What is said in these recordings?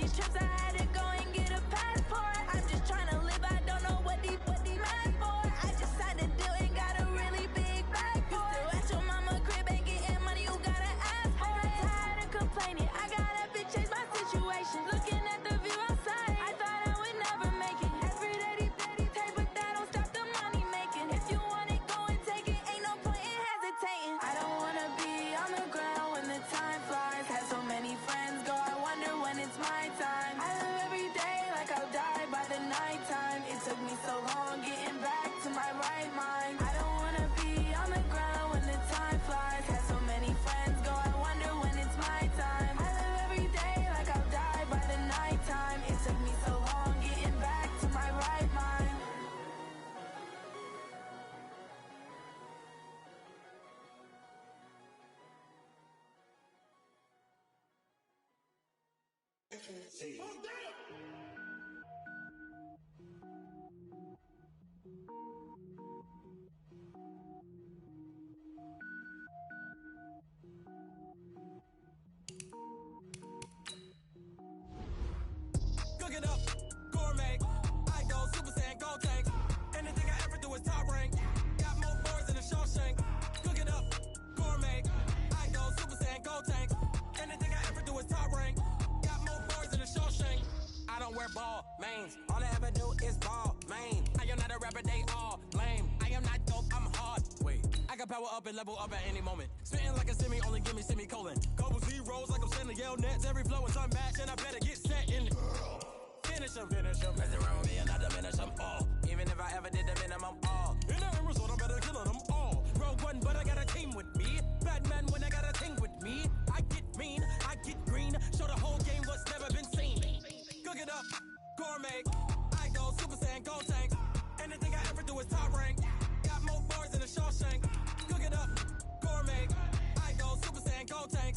these trips, I had to go and get a passport. I'm just trying to live, I don't know what these mad for. I just signed a deal and got a really big bag for it. Still at your mama crib, ain't getting money, you gotta ask for it. I'm tired of complaining, I gotta change my situation. Looking at the view outside, I thought I would never make it. Every day they take, but that don't stop the money making. If you want it, go and take it, ain't no point in hesitating. I don't wanna be on the ground when the time flies. Had so many friends go, I wonder when it's my time. I live every day like I'll die by the nighttime. It took me so long getting back to my right mind. I don't wanna be on the ground when the time flies. Had so many friends go, I wonder when it's my time. I live every day like I'll die by the nighttime. It took me so long getting back to my right mind. Cook it up, gourmet. I go Super Saiyan, go tank. Anything I ever do is top rank. Got more boards than a Shawshank. Cook it up, gourmet. I go Super Saiyan, go tank. Anything I ever do is top rank. Got more boards than a Shawshank. I don't wear ball mains. All I ever do is ball main. I am not a rapper, they all lame. I am not dope, I'm hard. Wait, I can power up and level up at any moment. Spitting like a semi, only give me semicolon. Couple zeros like I'm sending yell nets. Every flow is unmatched and I better get set in. Finish them. Mess around with me and I diminish them all. Even if I ever did the minimum all. In the end result, I'm better killing them all. Rogue one, but I got a team with me. Batman when I got a team with me. I get mean, I get green. Show the whole game what's never been seen. Cook it up, gourmet. I go Super Saiyan, go tank. Anything I ever do is top rank. Got more boards than a Shawshank. Cook it up, gourmet. I go Super Saiyan, go tank.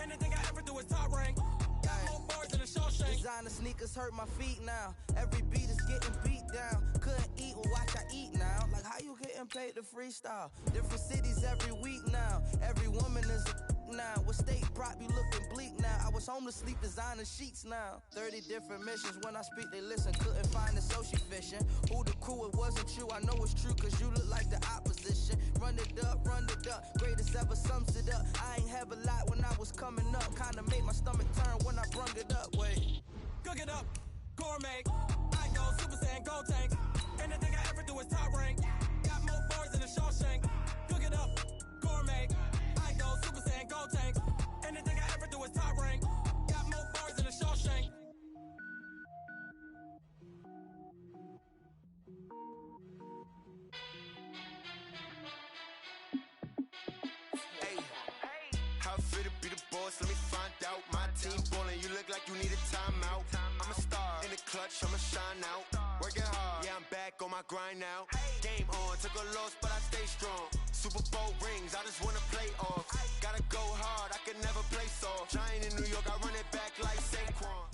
Anything I ever do is top rank. Got more boards than a Shawshank. Designer sneakers hurt my feet now. Every beat is getting beat down. Couldn't eat, well watch I eat now. Like how you getting paid to freestyle? Different cities every week now. Every woman is a now. What state prop you looking bleak now? I was home to sleep designer sheets now. 30 different missions. When I speak they listen. Couldn't find the social fishing. Who the crew, it wasn't you. I know it's true cause you look like the opposition. Run it up. Greatest ever sums it up. I ain't have a lot when I was coming up. Kinda made my stomach turn when I brung it up. Wait. Cook it up, gourmet. I go Super Saiyan, go tank. Anything I ever do is top rank. Got more boards than a Shawshank. Cook it up, gourmet. I go Super Saiyan, go tank. Anything I ever do is top rank. Got more boards than a Shawshank. Hey, how fit to be the boss? Let me find out. My team ballin', you look like you need a timeout. I'm a star in the clutch, I'ma shine out. Working hard, yeah, I'm back on my grind now. Game on, took a loss, but I stay strong. Super Bowl rings, I just wanna play off. Gotta go hard, I can never play soft. Giant in New York, I run it back like Saquon.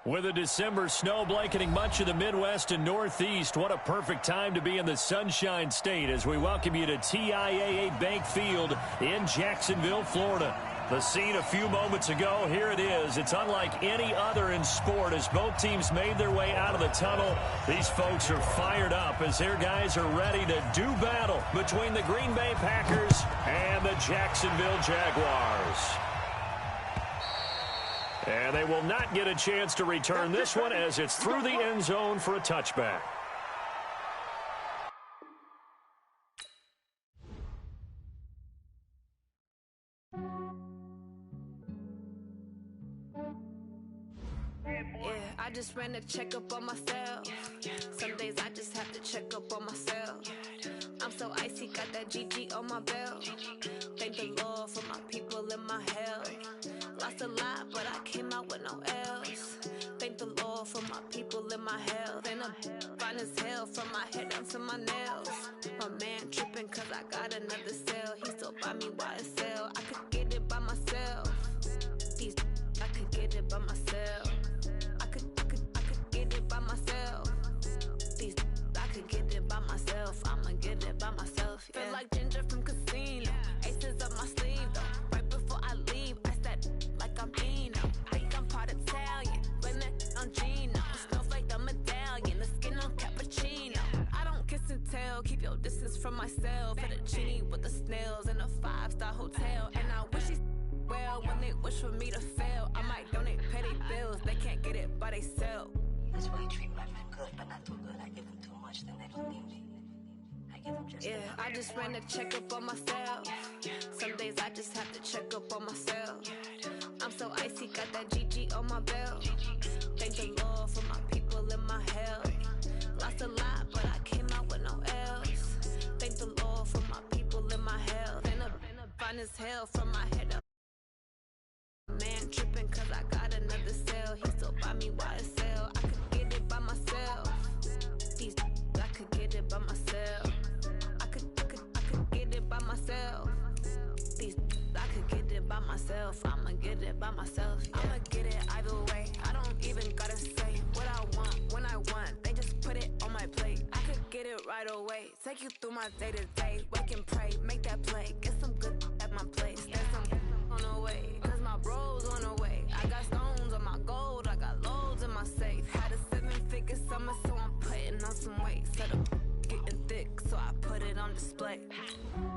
With a December snow blanketing much of the Midwest and Northeast, what a perfect time to be in the Sunshine State as we welcome you to TIAA Bank Field in Jacksonville, Florida. The scene a few moments ago, here it is. It's unlike any other in sport as both teams made their way out of the tunnel. These folks are fired up as their guys are ready to do battle between the Green Bay Packers and the Jacksonville Jaguars. And they will not get a chance to return this one as it's through the end zone for a touchback. Yeah, I just ran a checkup on myself. Some days I just have to check up on myself. I'm so icy, got that GG on my belt. Thank the Lord for my people and my health. Lost a lot, but I came out with no else. Thank the Lord for my people and my health. And I'm fine as hell from my head down to my nails. My man tripping cause I got another cell. He still buy me YSL. I could get it by myself. I could get it by myself. I could get it by myself. I could get it by myself. I'ma get it by myself. Yeah. Feel like Ginger from Casino. Aces up my sleeve though. Right before I leave, I said like I'm in. myself. Fettuccine with the snails in a 5-star hotel. And I wish he well when they wish for me to fail. I might donate petty bills, they can't get it by themselves. That's why you treat my men good, but not too good. I give them too much, then they don't need me. I give them just enough. I just ran a checkup on myself. Some days I just have to check up on myself. I'm so icy, got that GG on my belt. Thank the Lord for my people in my health. Lost a lot, but I came out with no else. Thank the Lord for my people in my health. And a fine as hell from my head up. Man tripping cause I got another cell. He still buy me YSL. I could get it by myself. These I could get it by myself. I could get it by myself. These I could get it by myself. I'ma get it by myself. Yeah. I'ma get it either way. I don't even gotta say what I want when I want. They just put it on my plate. I could get it right away. Take you through my day to day. Wake and pray, make that play. Get some good at my place. There's some on the way. Cause my bros on the way. I got stones on my gold. I got loads in my safe. Had a 7-figure summer, so I'm putting on some weight. Set up getting thick, so I put it on display.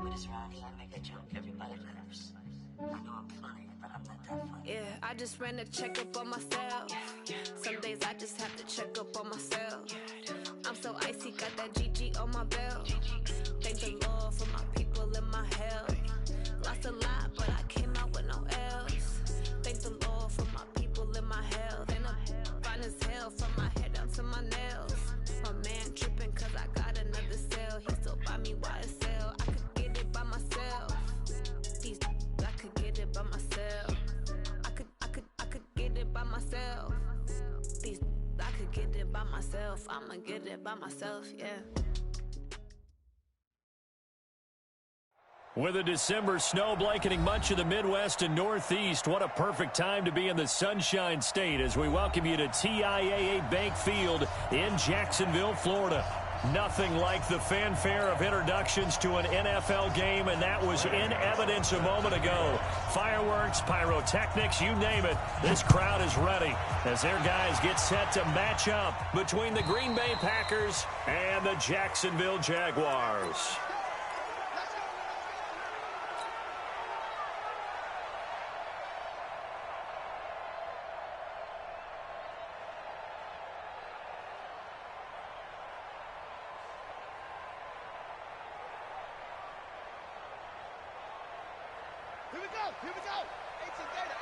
With this round, I make a joke. Everybody laughs. I know I'm funny, but I'm not that funny. Yeah, I just ran a checkup on myself. Some days I just have to check up on myself. I'm so icy, got that GG on my belt. Thank the Lord for my people in my health. Lost a lot, but I came out with no else. Thank the Lord for my people in my health. And I'm fine as hell from my head down to my nails. My man tripping cause I got another cell. He still buy me YSL. I could get it by myself. These I could get it by myself. I could get it by myself. These I could get it by myself. I'ma get it by myself, yeah. With a December snow blanketing much of the Midwest and Northeast, what a perfect time to be in the Sunshine State as we welcome you to TIAA Bank Field in Jacksonville, Florida. Nothing like the fanfare of introductions to an NFL game, and that was in evidence a moment ago. Fireworks, pyrotechnics, you name it. This crowd is ready as their guys get set to match up between the Green Bay Packers and the Jacksonville Jaguars. Here we go. 18 gainer.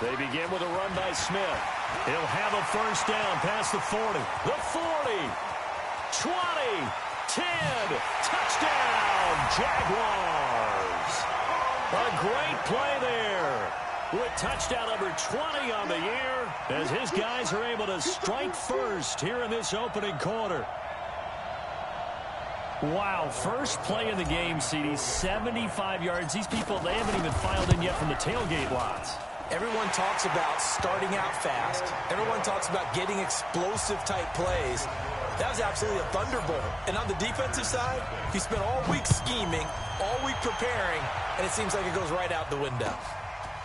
They begin with a run by Smith. He'll have a first down past the 40. The 40. 20. 10. Touchdown, Jaguars. A great play there. With touchdown number 20 on the year as his guys are able to strike first here in this opening quarter. Wow, first play of the game, CD, 75 yards. These people, they haven't even filed in yet from the tailgate lots. Everyone talks about starting out fast. Everyone talks about getting explosive-type plays. That was absolutely a thunderbolt. And on the defensive side, he spent all week scheming, all week preparing, and it seems like it goes right out the window.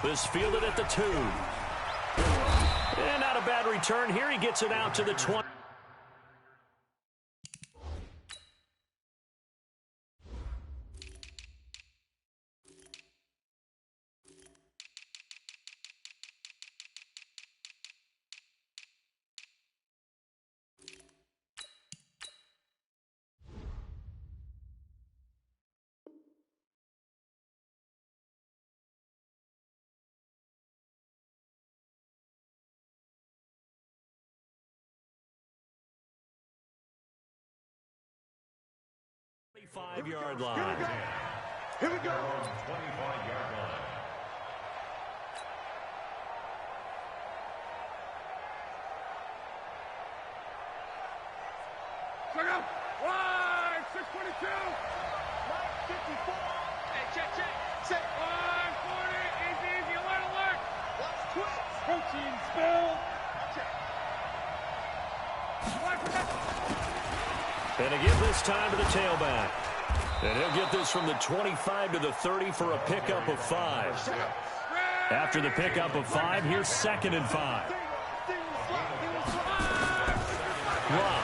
This fielded at the 2. And not a bad return here. He gets it out to the 20. Five-yard line. Here we go. 25-yard line. Check out. Line 622. Line 54. Hey, check. Set. Line 40. Easy. Alert. Watch twist. Protein spill. Check. Line for that. And to give this time to the tailback. And he'll get this from the 25 to the 30 for a pickup of 5. After the pickup of 5, here's 2nd and 5. Run.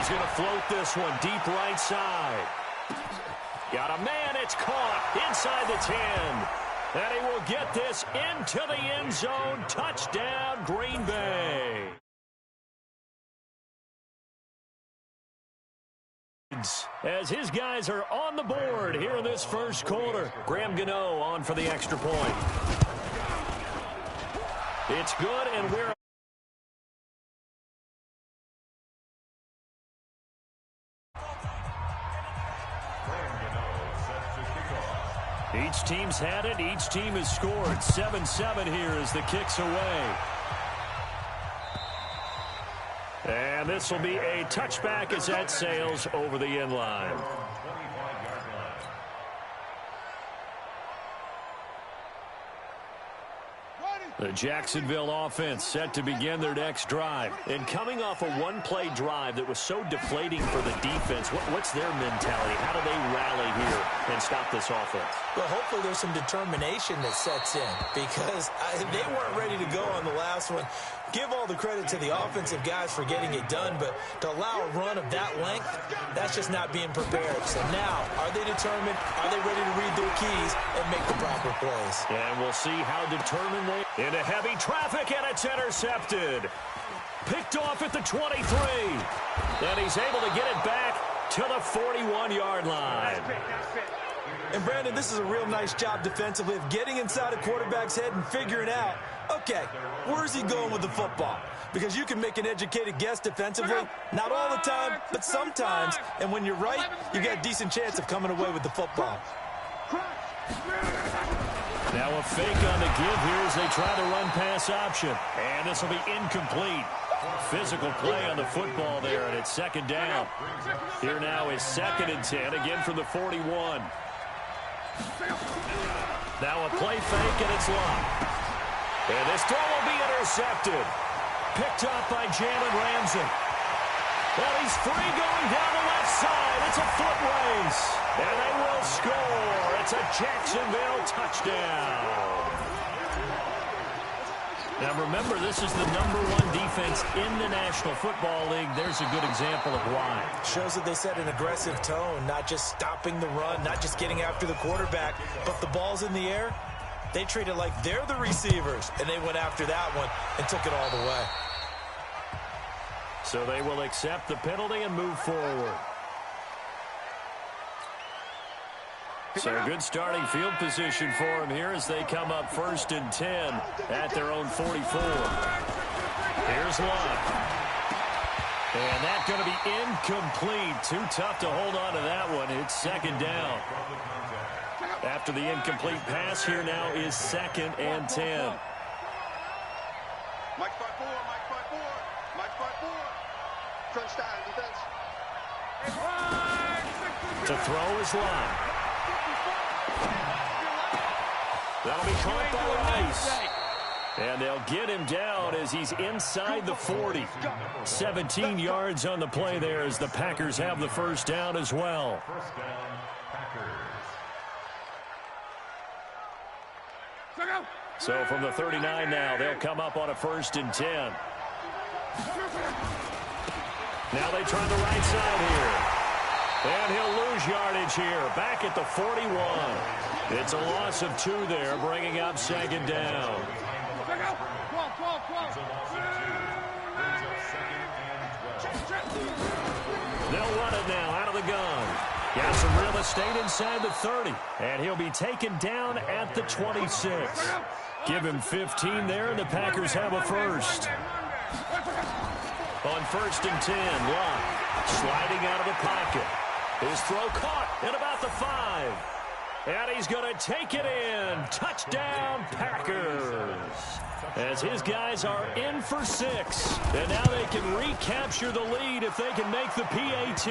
He's going to float this one deep right side. Got a man. It's caught inside the 10. And he will get this into the end zone. Touchdown, Green Bay. As his guys are on the board here in this first quarter. Graham Gano on for the extra point. It's good, and we're each team's had it. Each team has scored. 7-7 here as the kick's away. And this will be a touchback as that sails over the end line. The Jacksonville offense set to begin their next drive. And coming off a one-play drive that was so deflating for the defense, what's their mentality? How do they rally here and stop this offense? Well, hopefully there's some determination that sets in because they weren't ready to go on the last one. Give all the credit to the offensive guys for getting it done, but to allow a run of that length, that's just not being prepared. So now, are they determined? Are they ready to read their keys and make the proper plays? And we'll see how determined they are. Into heavy traffic, and it's intercepted. Picked off at the 23. And he's able to get it back to the 41-yard line. And, Brandon, this is a real nice job defensively of getting inside a quarterback's head and figuring out, okay, where's he going with the football? Because you can make an educated guess defensively, not all the time, but sometimes. And when you're right, you got a decent chance of coming away with the football. Now a fake on the give here as they try the run-pass option. And this will be incomplete. Physical play on the football there, and it's second down. Here now is 2nd and 10, again from the 41. Now a play fake, and it's locked. And this throw will be intercepted. Picked up by Jalen Ramsey. Well, he's free going down the left side. It's a foot race. And they will score. It's a Jacksonville touchdown. Now, remember, this is the #1 defense in the National Football League. There's a good example of why. Shows that they set an aggressive tone, not just stopping the run, not just getting after the quarterback, but the ball's in the air. They treat it like they're the receivers, and they went after that one and took it all the way. So they will accept the penalty and move forward. So a good starting field position for them here as they come up 1st and 10 at their own 44. Here's Love. And that's going to be incomplete. Too tough to hold on to that one. It's 2nd down. After the incomplete pass, here now is 2nd and 10. Mike 5-4, Mike 5-4, Mike 5-4. Crunch time, defense. To throw is Love. That'll be caught by Rice. And they'll get him down as he's inside the 40. 17 yards on the play there as the Packers have the first down as well. First down, Packers. So from the 39 now, they'll come up on a 1st and 10. Now they try the right side here. And he'll lose yardage here. Back at the 41. It's a loss of 2 there, bringing up 2nd down. They'll run it now out of the gun. Got some real estate inside the 30. And he'll be taken down at the 26. Give him 15 there, and the Packers have a first. On 1st and 10, Locke sliding out of the pocket. His throw caught at about the 5. And he's going to take it in. Touchdown, Packers. As his guys are in for 6. And now they can recapture the lead if they can make the PAT.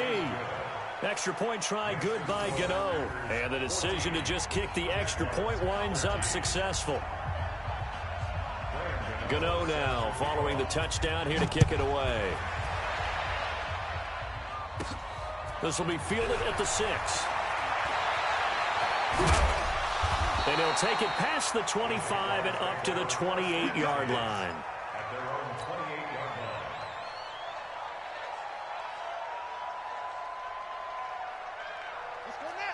Extra point try good by Gano. And the decision to just kick the extra point winds up successful. Gano now following the touchdown here to kick it away. This will be fielded at the 6. And he'll take it past the 25 and up to the 28-yard line. At their own 28-yard line.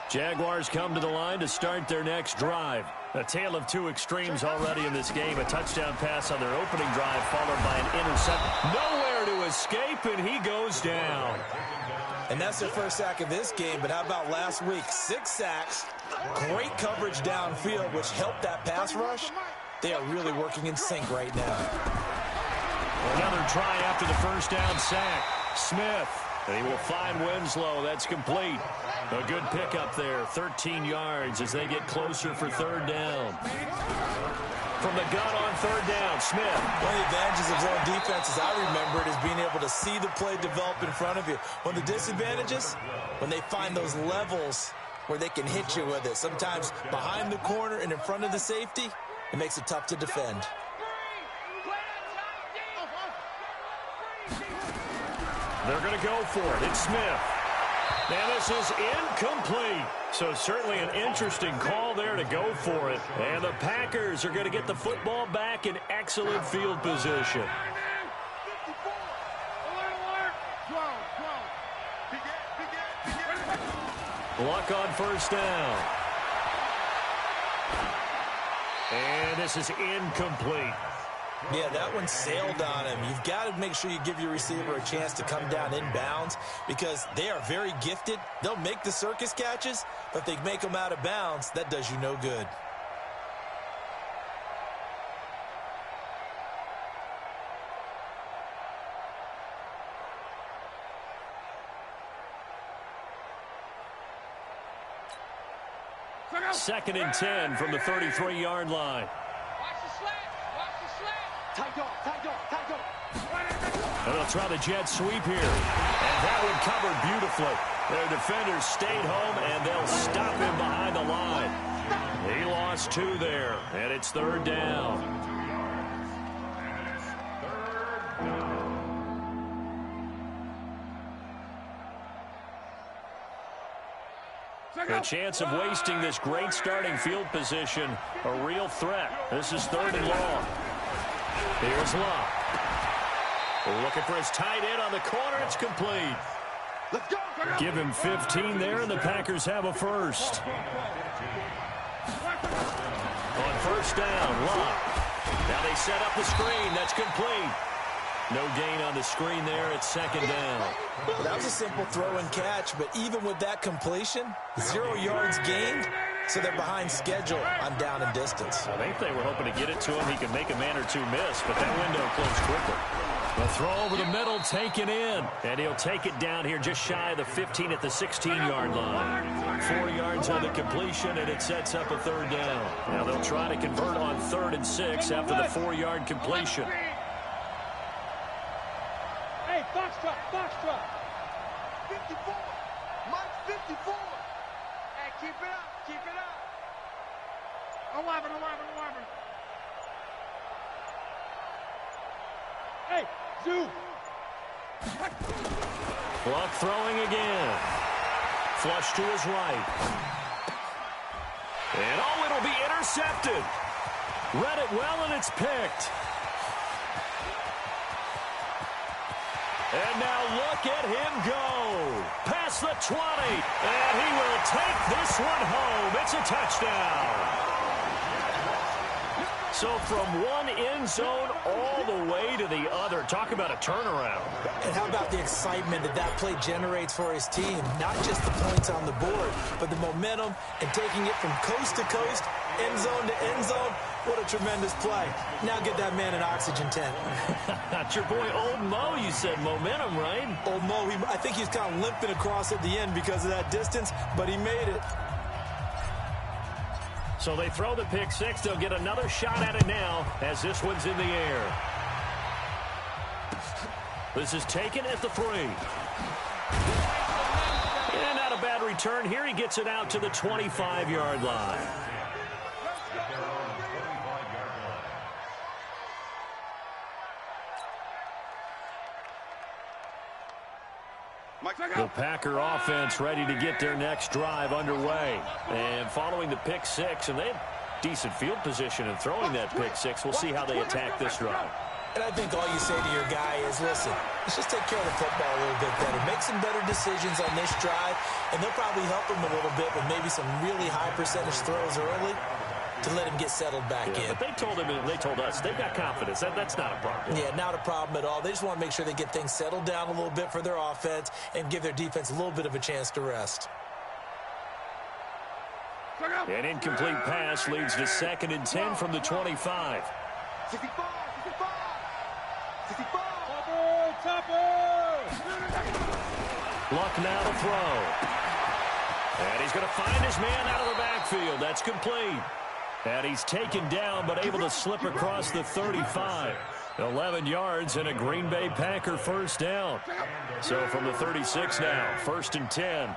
Jaguars come to the line to start their next drive. A tale of two extremes already in this game. A touchdown pass on their opening drive followed by an interception. Nowhere to escape, and he goes down. And that's their first sack of this game, but how about last week? 6 sacks, great coverage downfield, which helped that pass rush. They are really working in sync right now. Another try after the first down sack. Smith. And he will find Winslow. That's complete. A good pickup there. 13 yards as they get closer for third down. From the gun on third down, Smith. One of the advantages of zone defense, as I remember it, is being able to see the play develop in front of you. One of the disadvantages, when they find those levels where they can hit you with it. Sometimes behind the corner and in front of the safety, it makes it tough to defend. They're going to go for it. It's Smith. And this is incomplete. So certainly an interesting call there to go for it. And the Packers are going to get the football back in excellent field position. Luck on first down. And this is incomplete. Yeah, that one sailed on him. You've got to make sure you give your receiver a chance to come down inbounds because they are very gifted. They'll make the circus catches, but if they make them out of bounds, that does you no good. Second and 10 from the 33-yard line. And they'll try the jet sweep here. And that one covered beautifully. Their defenders stayed home, and they'll stop him behind the line. He lost 2 there, and it's third down. A chance of wasting this great starting field position, a real threat. This is third and long. Here's Locke. Looking for his tight end on the corner. It's complete. Give him 15 there, and the Packers have a first. On first down, Locke. Now they set up the screen. That's complete. No gain on the screen there. It's second down. Well, that was a simple throw and catch, but even with that completion, 0 yards gained, so they're behind schedule on down and distance. I think they were hoping to get it to him. He could make a man or two miss, but that window closed quickly. The throw over the middle, taken in, and he'll take it down here just shy of the 15 at the 16-yard line. 4 yards on the completion, and it sets up a third down. Now they'll try to convert on 3rd and 6 after the 4-yard completion. Hey, Foxtrot. 54. Mike 54. Hey, keep it up. 11. Hey, Zoo. Luck throwing again. Flush to his right. And it'll be intercepted. Read it well, and it's picked. And now look at him go. Past the 20. And he will take this one home. It's a touchdown. So from one end zone all the way to the other. Talk about a turnaround. And how about the excitement that play generates for his team? Not just the points on the board, but the momentum and taking it from coast to coast, end zone to end zone. What a tremendous play. Now get that man an oxygen tent. That's your boy Old Mo. You said momentum, right? Old Mo, I think he's kind of limping across at the end because of that distance, but he made it. So they throw the pick six. They'll get another shot at it now as this one's in the air. This is taken at the 3. And not a bad return here. He gets it out to the 25-yard line. The Packer offense ready to get their next drive underway. And following the pick six, and they have decent field position in throwing that pick six. We'll see how they attack this drive. And I think all you say to your guy is, listen, let's just take care of the football a little bit better. Make some better decisions on this drive, and they'll probably help him a little bit with maybe some really high percentage throws early to let him get settled back in. But they told him, and they told us, they've got confidence. That's not a problem. Yeah, not a problem at all. They just want to make sure they get things settled down a little bit for their offense and give their defense a little bit of a chance to rest. An incomplete pass leads to 2nd and 10 from the 25. 65. Luck now to throw. And he's going to find his man out of the backfield. That's complete. And he's taken down but able to slip across the 35. 11 yards and a Green Bay Packer first down. So from the 36 now, 1st and 10.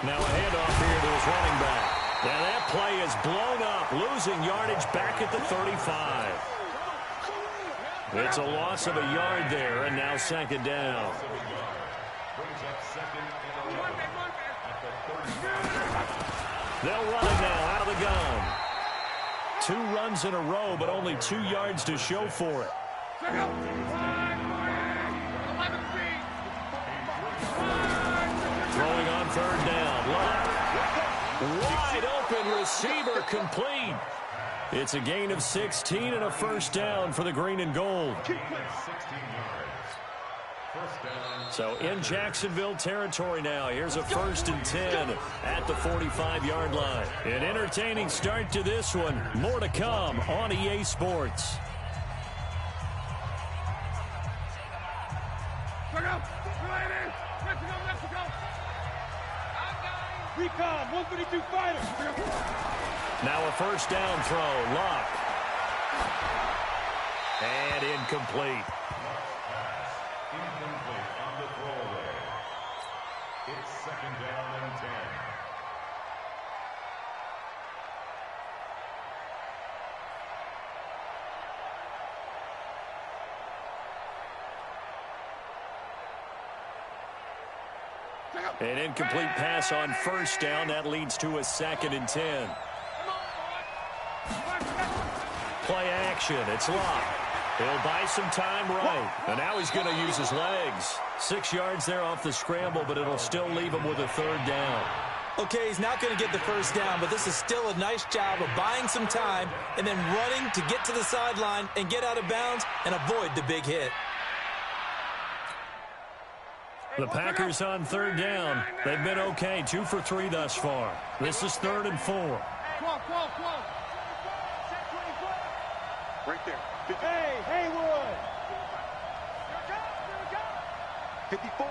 Now a handoff here to his running back. And that play is blown up, losing yardage back at the 35. It's a loss of a yard there, and now 2nd down. They'll run it now out of the gun. 2 runs in a row, but only 2 yards to show for it. Throwing on 3rd down. Luck. Wide open receiver complete. It's a gain of 16 and a first down for the green and gold. So in Jacksonville territory now. Here's a 1st and 10 at the 45-yard line. An entertaining start to this one. More to come on EA Sports. Recon, 132 fighter. Now a first down throw. Luck. And incomplete. Incomplete on the throwaway. It's 2nd down and 10. An incomplete pass on first down. That leads to a 2nd and 10. Play action. It's Luck. He'll buy some time right. And now he's going to use his legs. 6 yards there off the scramble, but it'll still leave him with a 3rd down. Okay, he's not going to get the first down, but this is still a nice job of buying some time and then running to get to the sideline and get out of bounds and avoid the big hit. The Packers on 3rd down. They've been okay. 2 for 3 thus far. This is 3rd and 4. Right there. Hey, Haywood. 54,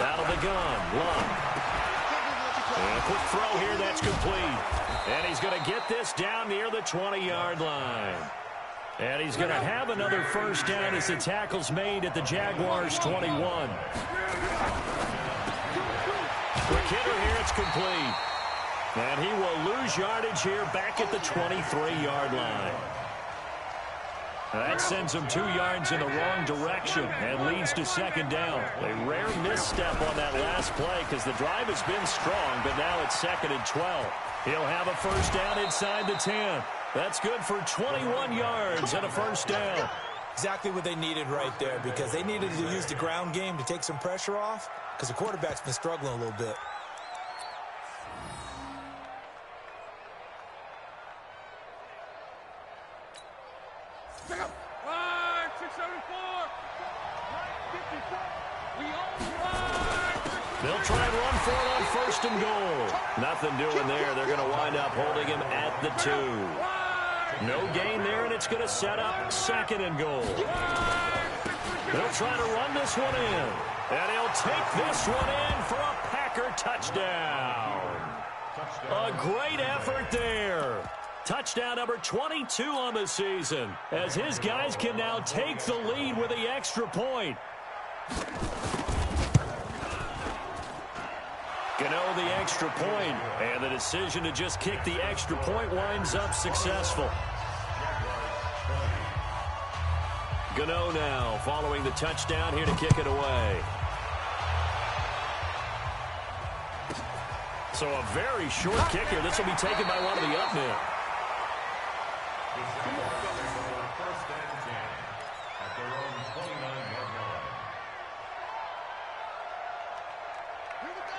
Out of the gun. Luck. And a quick throw here. That's complete. And he's going to get this down near the 20-yard line. And he's going to have another first down as the tackle's made at the Jaguars' 21. For Kidder here, it's complete. And he will lose yardage here back at the 23-yard line. That sends him 2 yards in the wrong direction and leads to 2nd down. A rare misstep on that last play because the drive has been strong, but now it's 2nd and 12. He'll have a first down inside the 10. That's good for 21 yards and a first down. Exactly what they needed right there because they needed to use the ground game to take some pressure off because the quarterback's been struggling a little bit. They'll try and run for it on 1st and goal. Nothing doing there. They're going to wind up holding him at the 2. No gain there, and it's going to set up 2nd and goal. They'll try to run this one in. And he'll take this one in for a Packer touchdown. A great effort there. Touchdown number 22 on the season, as his guys can now take the lead with the extra point. Gano the extra point, and the decision to just kick the extra point winds up successful. Gano now following the touchdown here to kick it away. So a very short kick here. This will be taken by one of the up men. First and 10 at their own 29-yard line.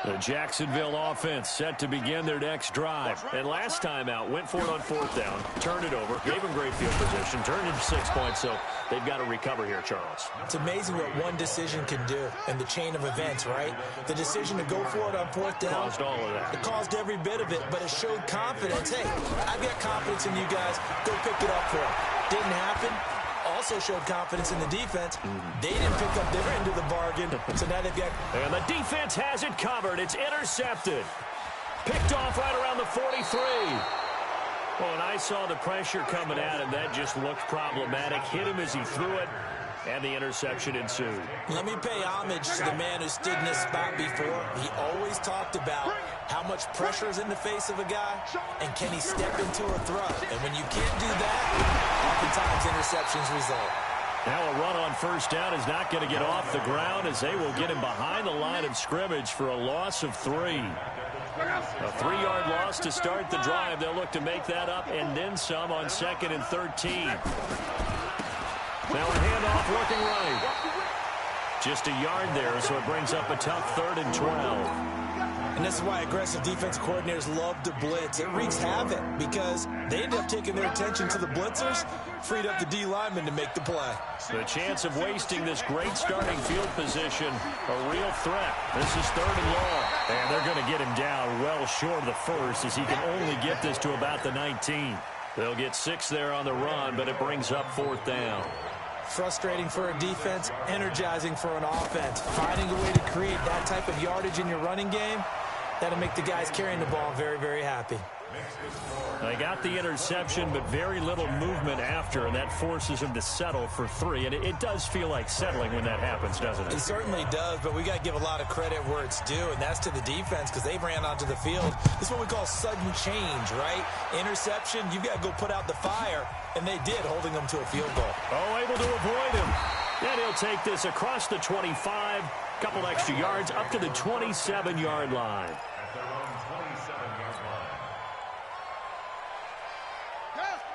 The Jacksonville offense set to begin their next drive. And last time out, went for it on fourth down, turned it over, gave them great field position, turned into 6 points, so they've got to recover here, Charles. It's amazing what one decision can do in the chain of events, right? The decision to go for it on fourth down. Caused all of that. It caused every bit of it, but it showed confidence. Hey, I've got confidence in you guys. Go pick it up for it. Didn't happen. Also showed confidence in the defense. They didn't pick up their end of the bargain, so now they've got... And the defense has it covered. It's intercepted. Picked off right around the 43. Well, and I saw the pressure coming at him. That just looked problematic. Hit him as he threw it, and the interception ensued. Let me pay homage to the man who stood in this spot before. He always talked about how much pressure is in the face of a guy, and can he step into a thrust. And when you can't do that, oftentimes interceptions result. Now a run on first down is not going to get off the ground as they will get him behind the line of scrimmage for a loss of 3. A 3-yard loss to start the drive. They'll look to make that up and then some on 2nd and 13. Now a handoff working right. Just a yard there, so it brings up a tough 3rd and 12. And this is why aggressive defense coordinators love to blitz. It wreaks havoc because they end up taking their attention to the blitzers, freed up the D lineman to make the play. The chance of wasting this great starting field position, a real threat. This is 3rd and long. And they're going to get him down well short of the first as he can only get this to about the 19. They'll get 6 there on the run, but it brings up 4th down. Frustrating for a defense, energizing for an offense. Finding a way to create that type of yardage in your running game, that'll make the guys carrying the ball very, very happy. They got the interception, but very little movement after, and that forces them to settle for 3. And it does feel like settling when that happens, doesn't it? It certainly does, but we got to give a lot of credit where it's due, and that's to the defense because they ran onto the field. This is what we call sudden change, right? Interception, you've got to go put out the fire, and they did, holding them to a field goal. Oh, able to avoid him. And he'll take this across the 25, couple extra yards, up to the 27-yard line. At their own 27-yard line.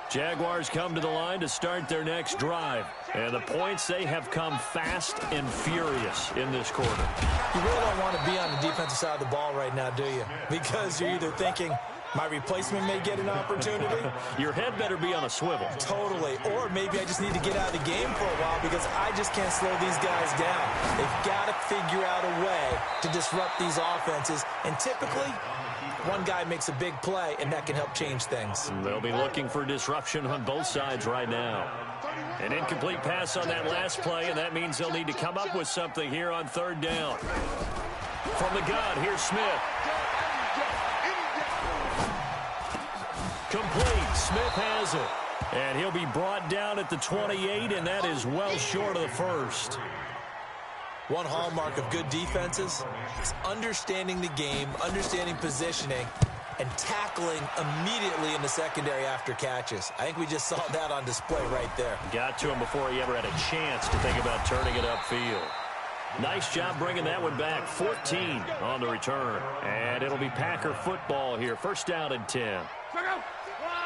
Jaguars come to the line to start their next drive. And the points, they have come fast and furious in this quarter. You really don't want to be on the defensive side of the ball right now, do you? Because you're either thinking, my replacement may get an opportunity. Your head better be on a swivel. Totally. Or maybe I just need to get out of the game for a while because I just can't slow these guys down. They've got to figure out a way to disrupt these offenses. And typically, one guy makes a big play, and that can help change things. They'll be looking for disruption on both sides right now. An incomplete pass on that last play, and that means they'll need to come up with something here on 3rd down. From the gun, here's Smith. Complete. Smith has it. And he'll be brought down at the 28, and that is well short of the first. One hallmark of good defenses is understanding the game, understanding positioning, and tackling immediately in the secondary after catches. I think we just saw that on display right there. Got to him before he ever had a chance to think about turning it upfield. Nice job bringing that one back. 14 on the return. And it'll be Packer football here. 1st down and 10.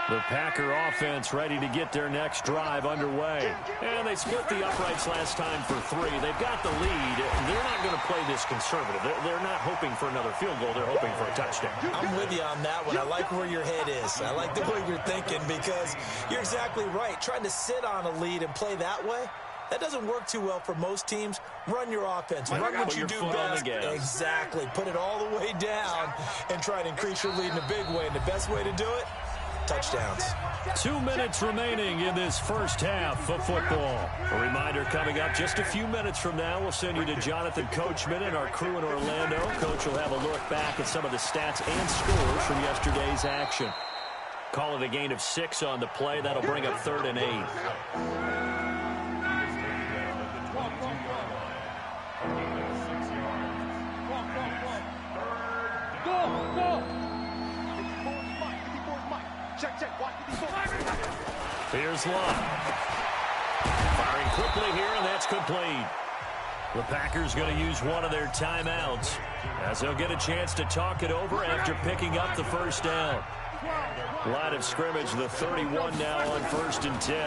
The Packer offense ready to get their next drive underway. And they split the uprights last time for 3. They've got the lead. They're not going to play this conservative. They're not hoping for another field goal. They're hoping for a touchdown. I'm with you on that one. I like where your head is. I like the way you're thinking because you're exactly right. Trying to sit on a lead and play that way, that doesn't work too well for most teams. Run your offense. Run what you do best. Exactly. Put it all the way down and try to increase your lead in a big way. And the best way to do it, touchdowns. 2 minutes remaining in this first half of football. A reminder coming up just a few minutes from now. We'll send you to Jonathan Coachman and our crew in Orlando. Coach will have a look back at some of the stats and scores from yesterday's action. Call it a gain of 6 on the play. That'll bring up 3rd and 8. Here's Love. Firing quickly here, and that's complete. The Packers going to use one of their timeouts as they'll get a chance to talk it over after picking up the first down. Line of scrimmage, the 31 now on 1st and 10.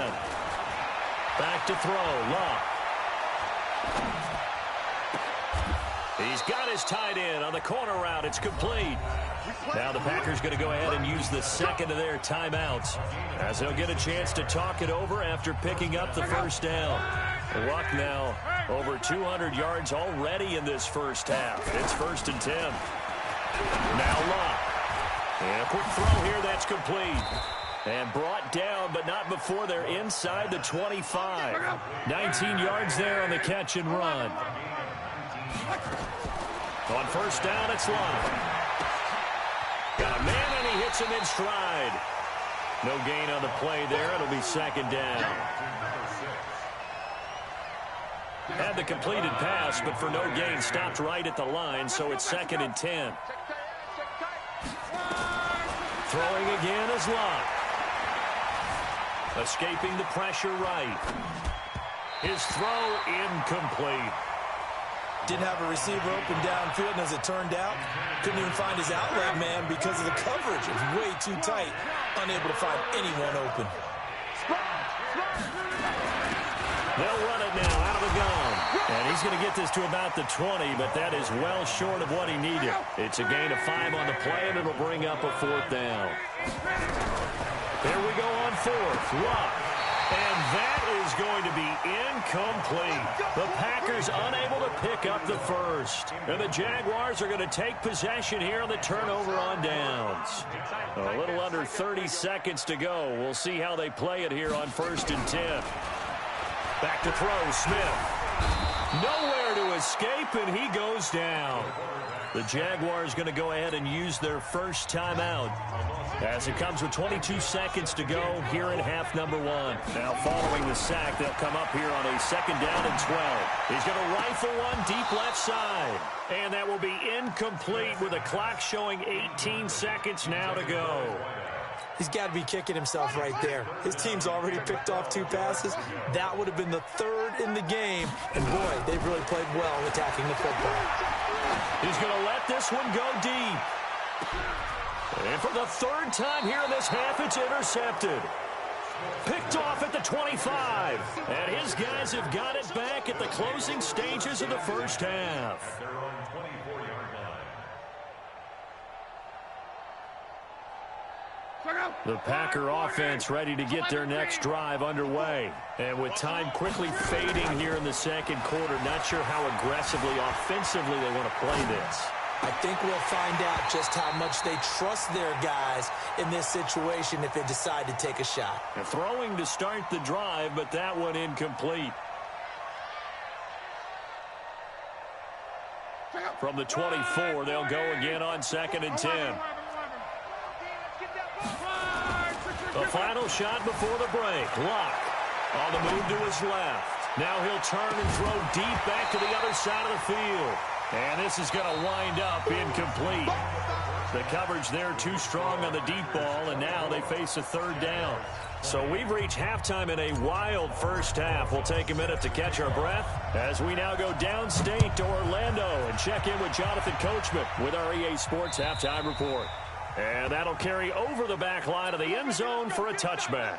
Back to throw, Locke. He's got his tight end on the corner route. It's complete. Now the Packers going to go ahead and use the second of their timeouts as they'll get a chance to talk it over after picking up the first down. Luck now over 200 yards already in this first half. It's 1st and 10. Now Luck. And a quick throw here that's complete. And brought down, but not before they're inside the 25. 19 yards there on the catch and run. On first down, it's Luck. Got a man, and he hits him in stride. No gain on the play there. It'll be second down. Had the completed pass, but for no gain, stopped right at the line, so it's 2nd and 10. Throwing again is Luck. Escaping the pressure right. His throw incomplete. Didn't have a receiver open downfield, and as it turned out, couldn't even find his outlet man because of the coverage. It was way too tight, unable to find anyone open. They'll run it now out of the gun. And he's going to get this to about the 20, but that is well short of what he needed. It's a gain of 5 on the play, and it'll bring up a 4th down. There we go on 4th. Luck. And that is going to be incomplete. The Packers unable to pick up the first. And the Jaguars are going to take possession here on the turnover on downs. A little under 30 seconds to go. We'll see how they play it here on 1st and 10. Back to throw, Smith. Nowhere to escape, and he goes down. The Jaguars going to go ahead and use their first timeout as it comes with 22 seconds to go here in half number 1. Now following the sack, they'll come up here on a 2nd down and 12. He's going to rifle one deep left side. And that will be incomplete with the clock showing 18 seconds now to go. He's got to be kicking himself right there. His team's already picked off 2 passes. That would have been the 3rd in the game. And, boy, they've really played well attacking the football. He's going to let this one go deep. And for the 3rd time here in this half, it's intercepted. Picked off at the 25. And his guys have got it back at the closing stages of the first half. The Packer offense ready to get their next drive underway. And with time quickly fading here in the 2nd quarter, not sure how aggressively, offensively they want to play this. I think we'll find out just how much they trust their guys in this situation if they decide to take a shot. And throwing to start the drive, but that one incomplete. From the 24, they'll go again on 2nd and 10. The final shot before the break. Luck on the move to his left. Now he'll turn and throw deep back to the other side of the field. And this is going to wind up incomplete. The coverage there too strong on the deep ball, and now they face a 3rd down. So we've reached halftime in a wild first half. We'll take a minute to catch our breath as we now go downstate to Orlando and check in with Jonathan Coachman with our EA Sports Halftime Report. And that'll carry over the back line of the end zone for a touchback.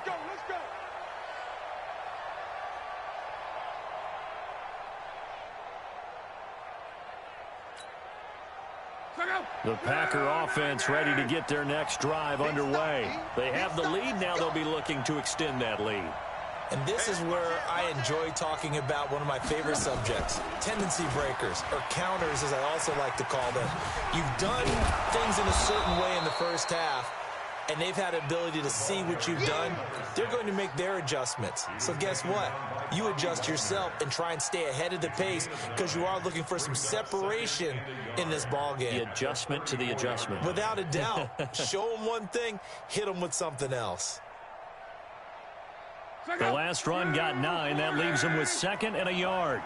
The Packer offense ready to get their next drive underway. They have the lead now. They'll be looking to extend that lead. And this is where I enjoy talking about one of my favorite subjects, tendency breakers, or counters as I also like to call them. You've done things in a certain way in the first half, and they've had the ability to see what you've done. They're going to make their adjustments. So guess what? You adjust yourself and try and stay ahead of the pace because you are looking for some separation in this ball game. The adjustment to the adjustment. Without a doubt. Show them one thing, hit them with something else. The last run got 9. That leaves him with 2nd and a yard.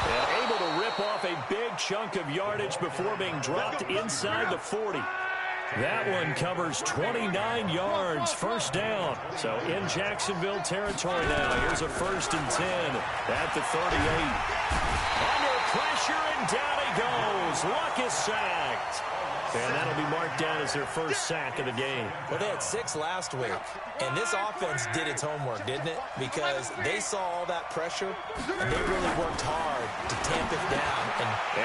And able to rip off a big chunk of yardage before being dropped inside the 40. That one covers 29 yards, first down. So in Jacksonville territory now. Here's a 1st and 10 at the 38. Under pressure, and down he goes. Luck is sacked. And that'll be marked down as their first sack of the game. Well, they had 6 last week, and this offense did its homework, didn't it? Because they saw all that pressure, and they really worked hard to tamp it down.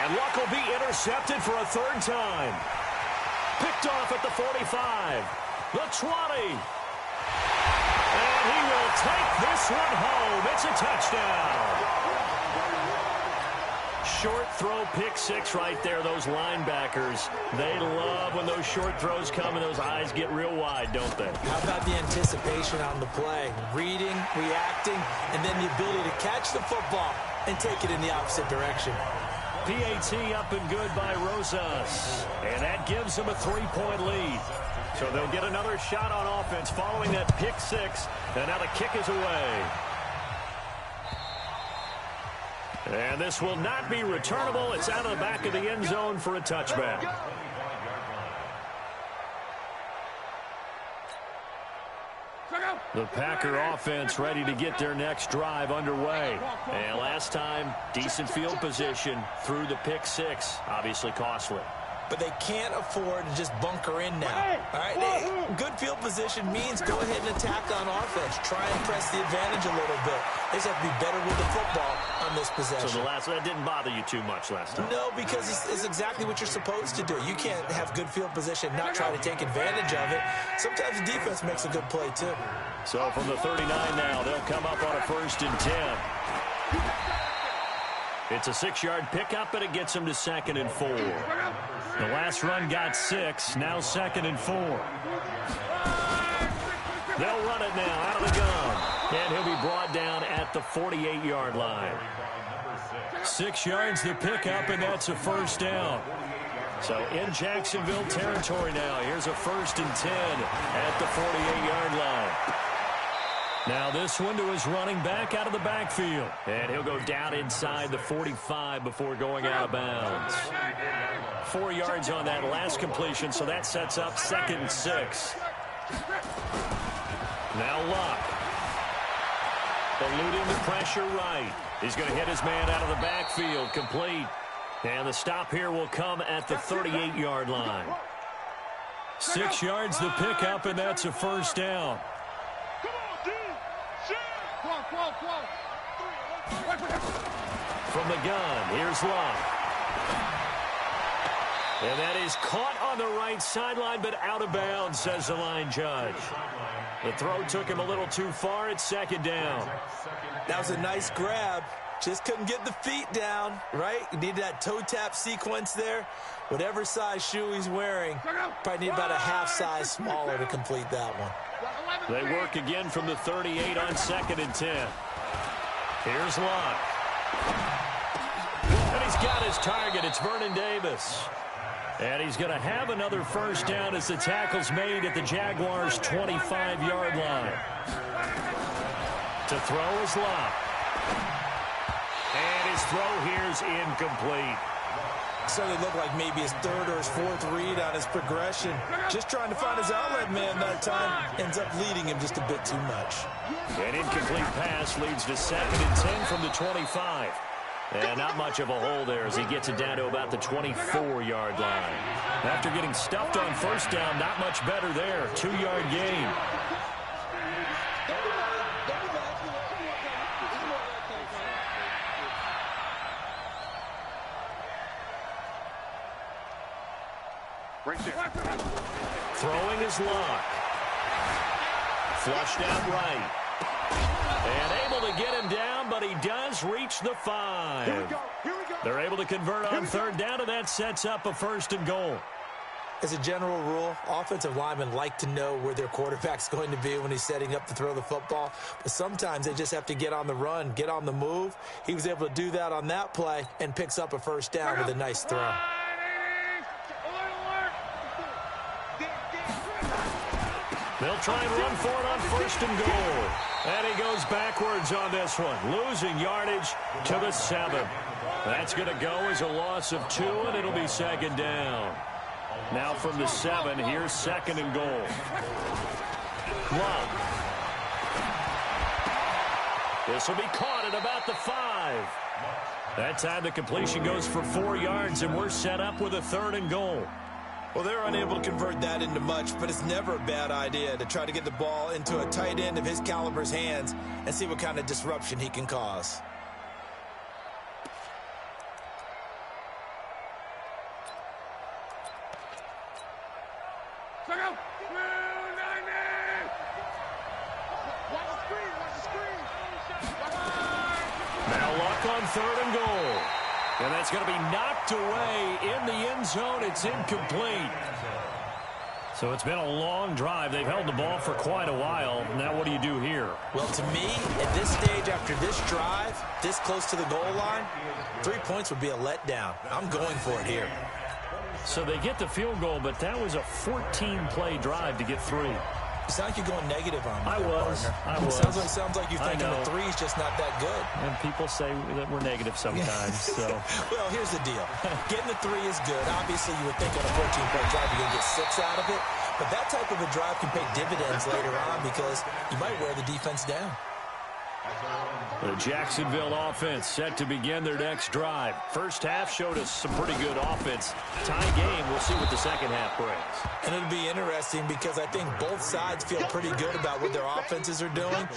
And Luck will be intercepted for a 3rd time. Picked off at the 45, the 20. And he will take this one home. It's a touchdown. Short throw, pick 6 right there. Those linebackers, they love when those short throws come and those eyes get real wide, don't they? How about the anticipation on the play? Reading, reacting, and then the ability to catch the football and take it in the opposite direction. PAT up and good by Rosas. And that gives them a 3-point lead. So they'll get another shot on offense following that pick 6. And now the kick is away. And this will not be returnable. It's out of the back of the end zone for a touchback. The Packer offense ready to get their next drive underway. And last time, decent field position through the pick 6. Obviously costly. But they can't afford to just bunker in now. All right, good field position means go ahead and attack on offense. Try and press the advantage a little bit. They just have to be better with the football on this possession. So that didn't bother you too much last time? No, because it's exactly what you're supposed to do. You can't have good field position and not try to take advantage of it. Sometimes the defense makes a good play, too. So from the 39 now, they'll come up on a 1st and 10. It's a 6-yard pickup, and it gets them to 2nd and 4. The last run got 6, now 2nd and 4. They'll run it now out of the gun, and he'll be brought down at the 48-yard line. 6 yards the pickup, and that's a 1st down. So in Jacksonville territory now, here's a 1st and 10 at the 48-yard line. Now this one to his running back out of the backfield. And he'll go down inside the 45 before going out of bounds. 4 yards on that last completion, so that sets up 2nd and 6. Now Luck. Eluding the pressure right. He's going to hit his man out of the backfield, complete. And the stop here will come at the 38-yard line. 6 yards the pickup, and that's a 1st down. From the gun, here's Luck. And that is caught on the right sideline, but out of bounds, says the line judge. The throw took him a little too far. It's 2nd down. That was a nice grab. Just couldn't get the feet down, right? You need that toe tap sequence there. Whatever size shoe he's wearing, probably need about a half size smaller to complete that one. They work again from the 38 on 2nd and 10. Here's Luck. And he's got his target. It's Vernon Davis. And he's going to have another 1st down as the tackle's made at the Jaguars' 25-yard line. To throw is Luck. And his throw here's incomplete. Certainly looked like maybe his 3rd or his 4th read on his progression. Just trying to find his outlet man that time. Ends up leading him just a bit too much. An incomplete pass leads to 2nd and 10 from the 25. And not much of a hole there as he gets it down to about the 24-yard line. After getting stuffed on 1st down, not much better there. 2-yard gain. Right there. Throwing is Luck. Flushed out right. And able to get him down, but he does reach the 5. Here we go. They're able to convert on 3rd down, and that sets up a 1st and goal. As a general rule, offensive linemen like to know where their quarterback's going to be when he's setting up to throw the football. But sometimes they just have to get on the run, get on the move. He was able to do that on that play and picks up a 1st down with a nice throw. They'll try and run for it on 1st and goal. And he goes backwards on this one, losing yardage to the 7. That's going to go as a loss of 2, and it'll be 2nd down. Now from the 7, here's 2nd and goal. Love. This will be caught at about the 5. That time the completion goes for 4 yards, and we're set up with a 3rd and goal. Well, they're unable to convert that into much, but it's never a bad idea to try to get the ball into a tight end of his caliber's hands and see what kind of disruption he can cause. Now Luck on 3rd and goal. And that's going to be knocked away in the end zone. It's incomplete. So it's been a long drive. They've held the ball for quite a while. Now what do you do here? Well, to me, at this stage after this drive, this close to the goal line, 3 points would be a letdown. I'm going for it here. So they get the field goal, but that was a 14-play drive to get 3. You sound like you're going negative on me. I was. Sounds like you're thinking the 3's just not that good. And people say that we're negative sometimes. So. Well, here's the deal. Getting the 3 is good. Obviously, you would think on a 14-play drive you're going to get 6 out of it. But that type of a drive can pay dividends later on because you might wear the defense down. The Jacksonville offense set to begin their next drive. First half showed us some pretty good offense. Tie game. We'll see what the second half brings. And it'll be interesting because I think both sides feel pretty good about what their offenses are doing.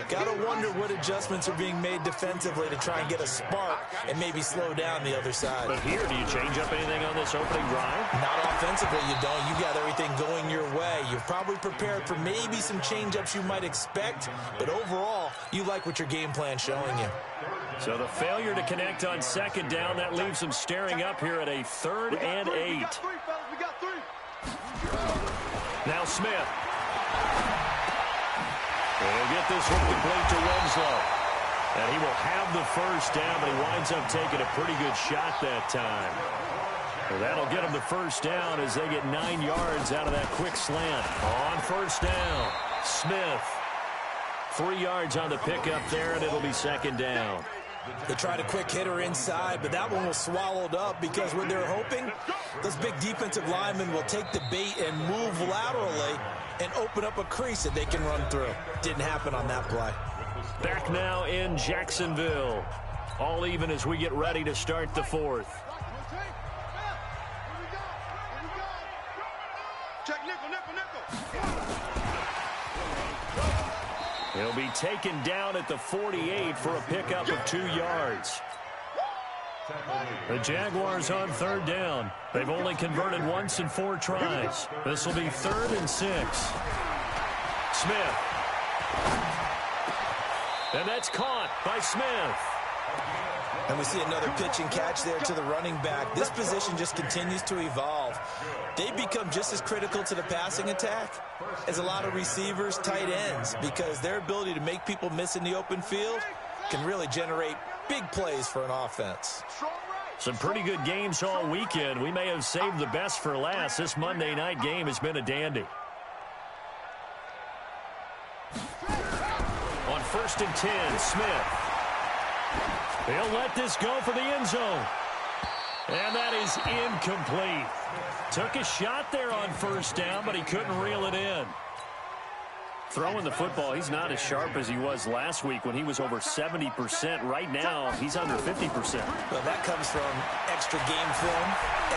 Got to wonder what adjustments are being made defensively to try and get a spark and maybe slow down the other side. But here, do you change up anything on this opening drive? Not offensively, you don't. You got everything going your way. You're probably prepared for maybe some change-ups you might expect, but overall, you like what your game plan showing you. So the failure to connect on 2nd down, that leaves them staring up here at a 3rd and 8. Now Smith. He'll get this one complete to Winslow. And he will have the first down, but he winds up taking a pretty good shot that time. So that'll get him the first down as they get 9 yards out of that quick slant. On 1st down, Smith. 3 yards on the pickup there, and it'll be 2nd down. They tried a quick hitter inside, but that one was swallowed up because what they're hoping, those big defensive linemen will take the bait and move laterally and open up a crease that they can run through. Didn't happen on that play. Back now in Jacksonville. All even as we get ready to start the 4th. Check nickel. He'll be taken down at the 48 for a pickup of 2 yards. The Jaguars on 3rd down. They've only converted once in 4 tries. This will be 3rd and 6. Smith. And that's caught by Smith. And we see another pitch and catch there to the running back. This position just continues to evolve. They become just as critical to the passing attack as a lot of receivers, tight ends, because their ability to make people miss in the open field can really generate big plays for an offense. Some pretty good games all weekend. We may have saved the best for last. This Monday night game has been a dandy. On 1st and 10, Smith. He'll let this go for the end zone. And that is incomplete. Took a shot there on 1st down, but he couldn't reel it in. Throwing the football, he's not as sharp as he was last week when he was over 70%. Right now, he's under 50%. Well, that comes from extra game film,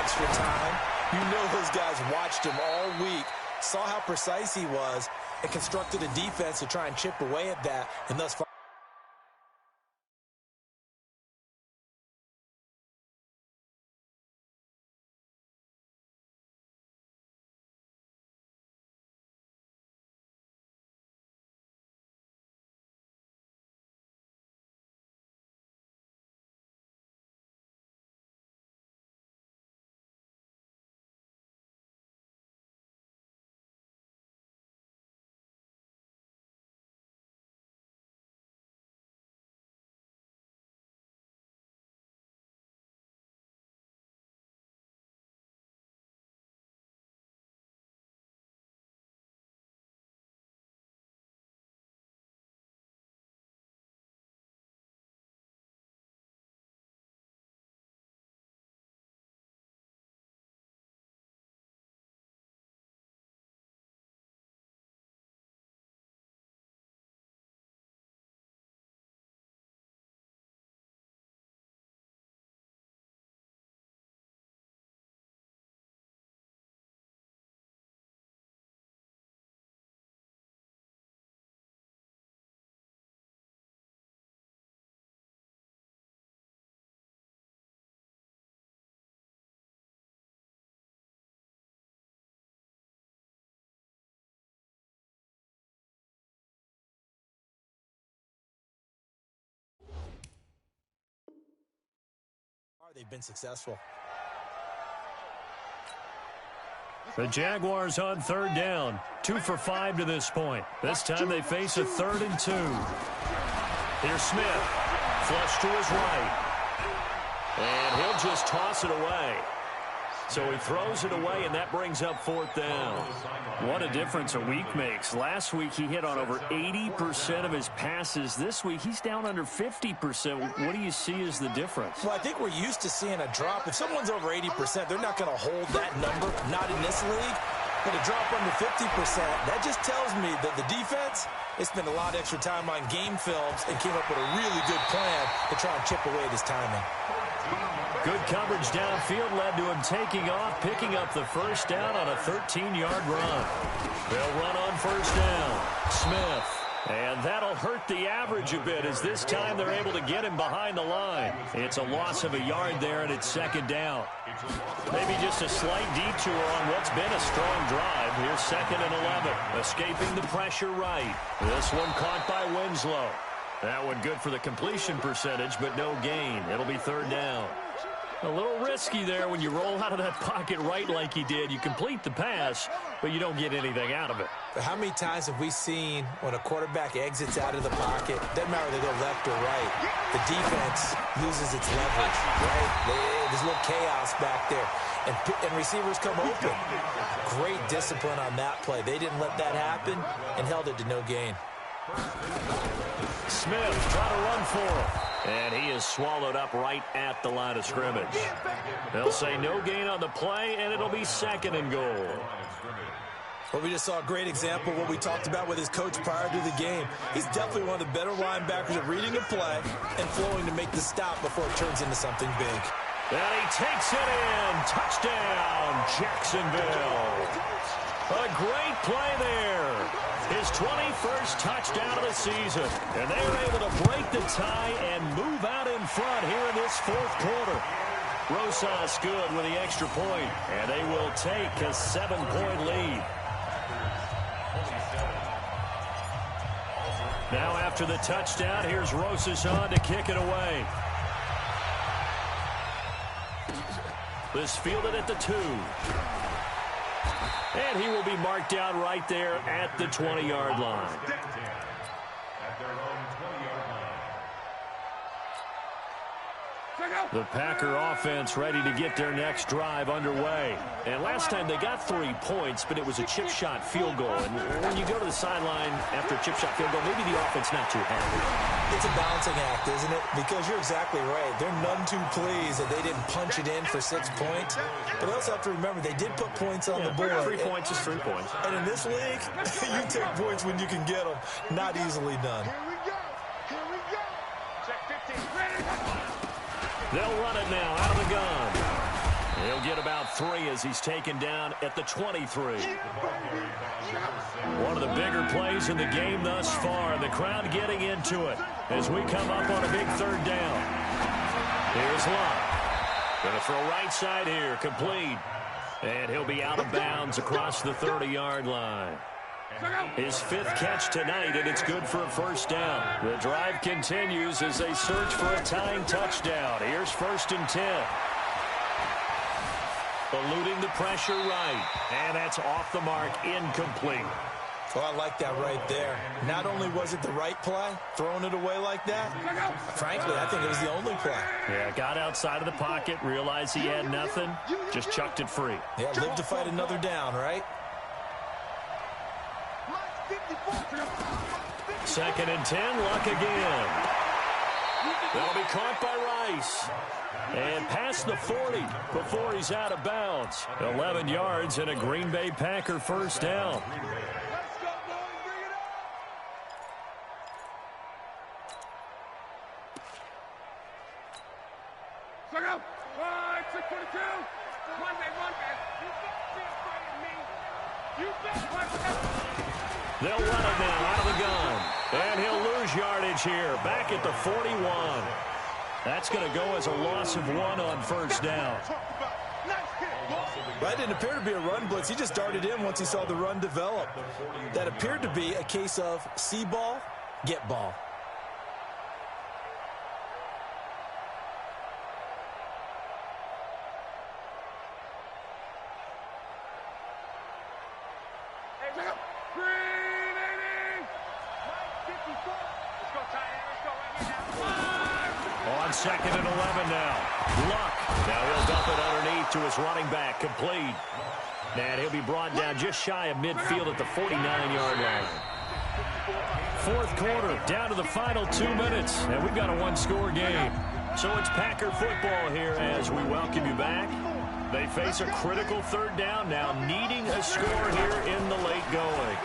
extra time. You know those guys watched him all week, saw how precise he was, and constructed a defense to try and chip away at that, and thus far They've been successful. The Jaguars on third down. 2 for 5 to this point. This time they face a 3rd and 2. Here's Smith. Flush to his right. And he'll just toss it away. So he throws it away, and that brings up 4th down. What a difference a week makes. Last week he hit on over 80% of his passes. This week he's down under 50%. What do you see as the difference? Well, I think we're used to seeing a drop. If someone's over 80%, they're not going to hold that number, not in this league. But a drop under 50%, that just tells me that the defense, they spent a lot of extra time on game films and came up with a really good plan to try and chip away this timing. Good coverage downfield led to him taking off, picking up the first down on a 13-yard run. They'll run on first down. Smith. And that'll hurt the average a bit as this time they're able to get him behind the line. It's a loss of a yard there, and it's 2nd down. Maybe just a slight detour on what's been a strong drive. Here's 2nd and 11. Escaping the pressure right. This one caught by Winslow. That one good for the completion percentage, but no gain. It'll be 3rd down. A little risky there when you roll out of that pocket right like he did. You complete the pass, but you don't get anything out of it. But how many times have we seen when a quarterback exits out of the pocket, doesn't matter whether they go left or right, the defense loses its leverage, right? There's a little chaos back there, and receivers come open. Great discipline on that play. They didn't let that happen and held it to no gain. Smith trying to run for him. And he is swallowed up right at the line of scrimmage. They'll say no gain on the play, and it'll be 2nd and goal. Well, we just saw a great example of what we talked about with his coach prior to the game. He's definitely one of the better linebackers at reading a play and flowing to make the stop before it turns into something big. And he takes it in. Touchdown, Jacksonville. A great play there. His 21st touchdown of the season. And they were able to break the tie and move out in front here in this 4th quarter. Rosas good with the extra point, and they will take a 7-point lead. Now after the touchdown, here's Rosas on to kick it away. This fielded at the 2. And he will be marked down right there at the 20-yard line. The Packer offense ready to get their next drive underway. And last time they got 3 points, but it was a chip shot field goal. And when you go to the sideline after a chip shot field goal, maybe the offense not too happy. It's a balancing act, isn't it? Because you're exactly right. They're none too pleased that they didn't punch it in for 6 points. But they also have to remember they did put points on the board. 3 points is 3 points. And in this league, you take points when you can get them. Not easily done. Here we go. Check 15. They'll run it now out of the gun. He'll get about 3 as he's taken down at the 23. One of the bigger plays in the game thus far. The crowd getting into it as we come up on a big 3rd down. Here's Locke. Going to throw right side here. Complete. And he'll be out of bounds across the 30-yard line. His 5th catch tonight, and it's good for a 1st down. The drive continues as they search for a tying touchdown. Here's 1st and 10. Eluding the pressure right, and that's off the mark, incomplete. Well, I like that right there. Not only was it the right play, throwing it away like that, frankly, I think it was the only play. Yeah, got outside of the pocket, realized he had nothing, just chucked it free. Yeah, live to fight another down, right? 2nd and 10, Luck again. That'll be caught by Rice. And past the 40 before he's out of bounds. 11 yards and a Green Bay Packer 1st down. They'll run it now out of the gun. And he'll lose yardage here. Back at the 41. That's going to go as a loss of 1 on 1st down. That didn't appear to be a run blitz. He just darted in once he saw the run develop. That appeared to be a case of see ball, get ball. On 2nd and 11 now. Luck. Now he'll dump it underneath to his running back. Complete. And he'll be brought down just shy of midfield at the 49-yard line. Fourth quarter, down to the final 2 minutes. And we've got a one-score game. So it's Packer football here as we welcome you back. They face a critical third down now, needing a score here in the late going.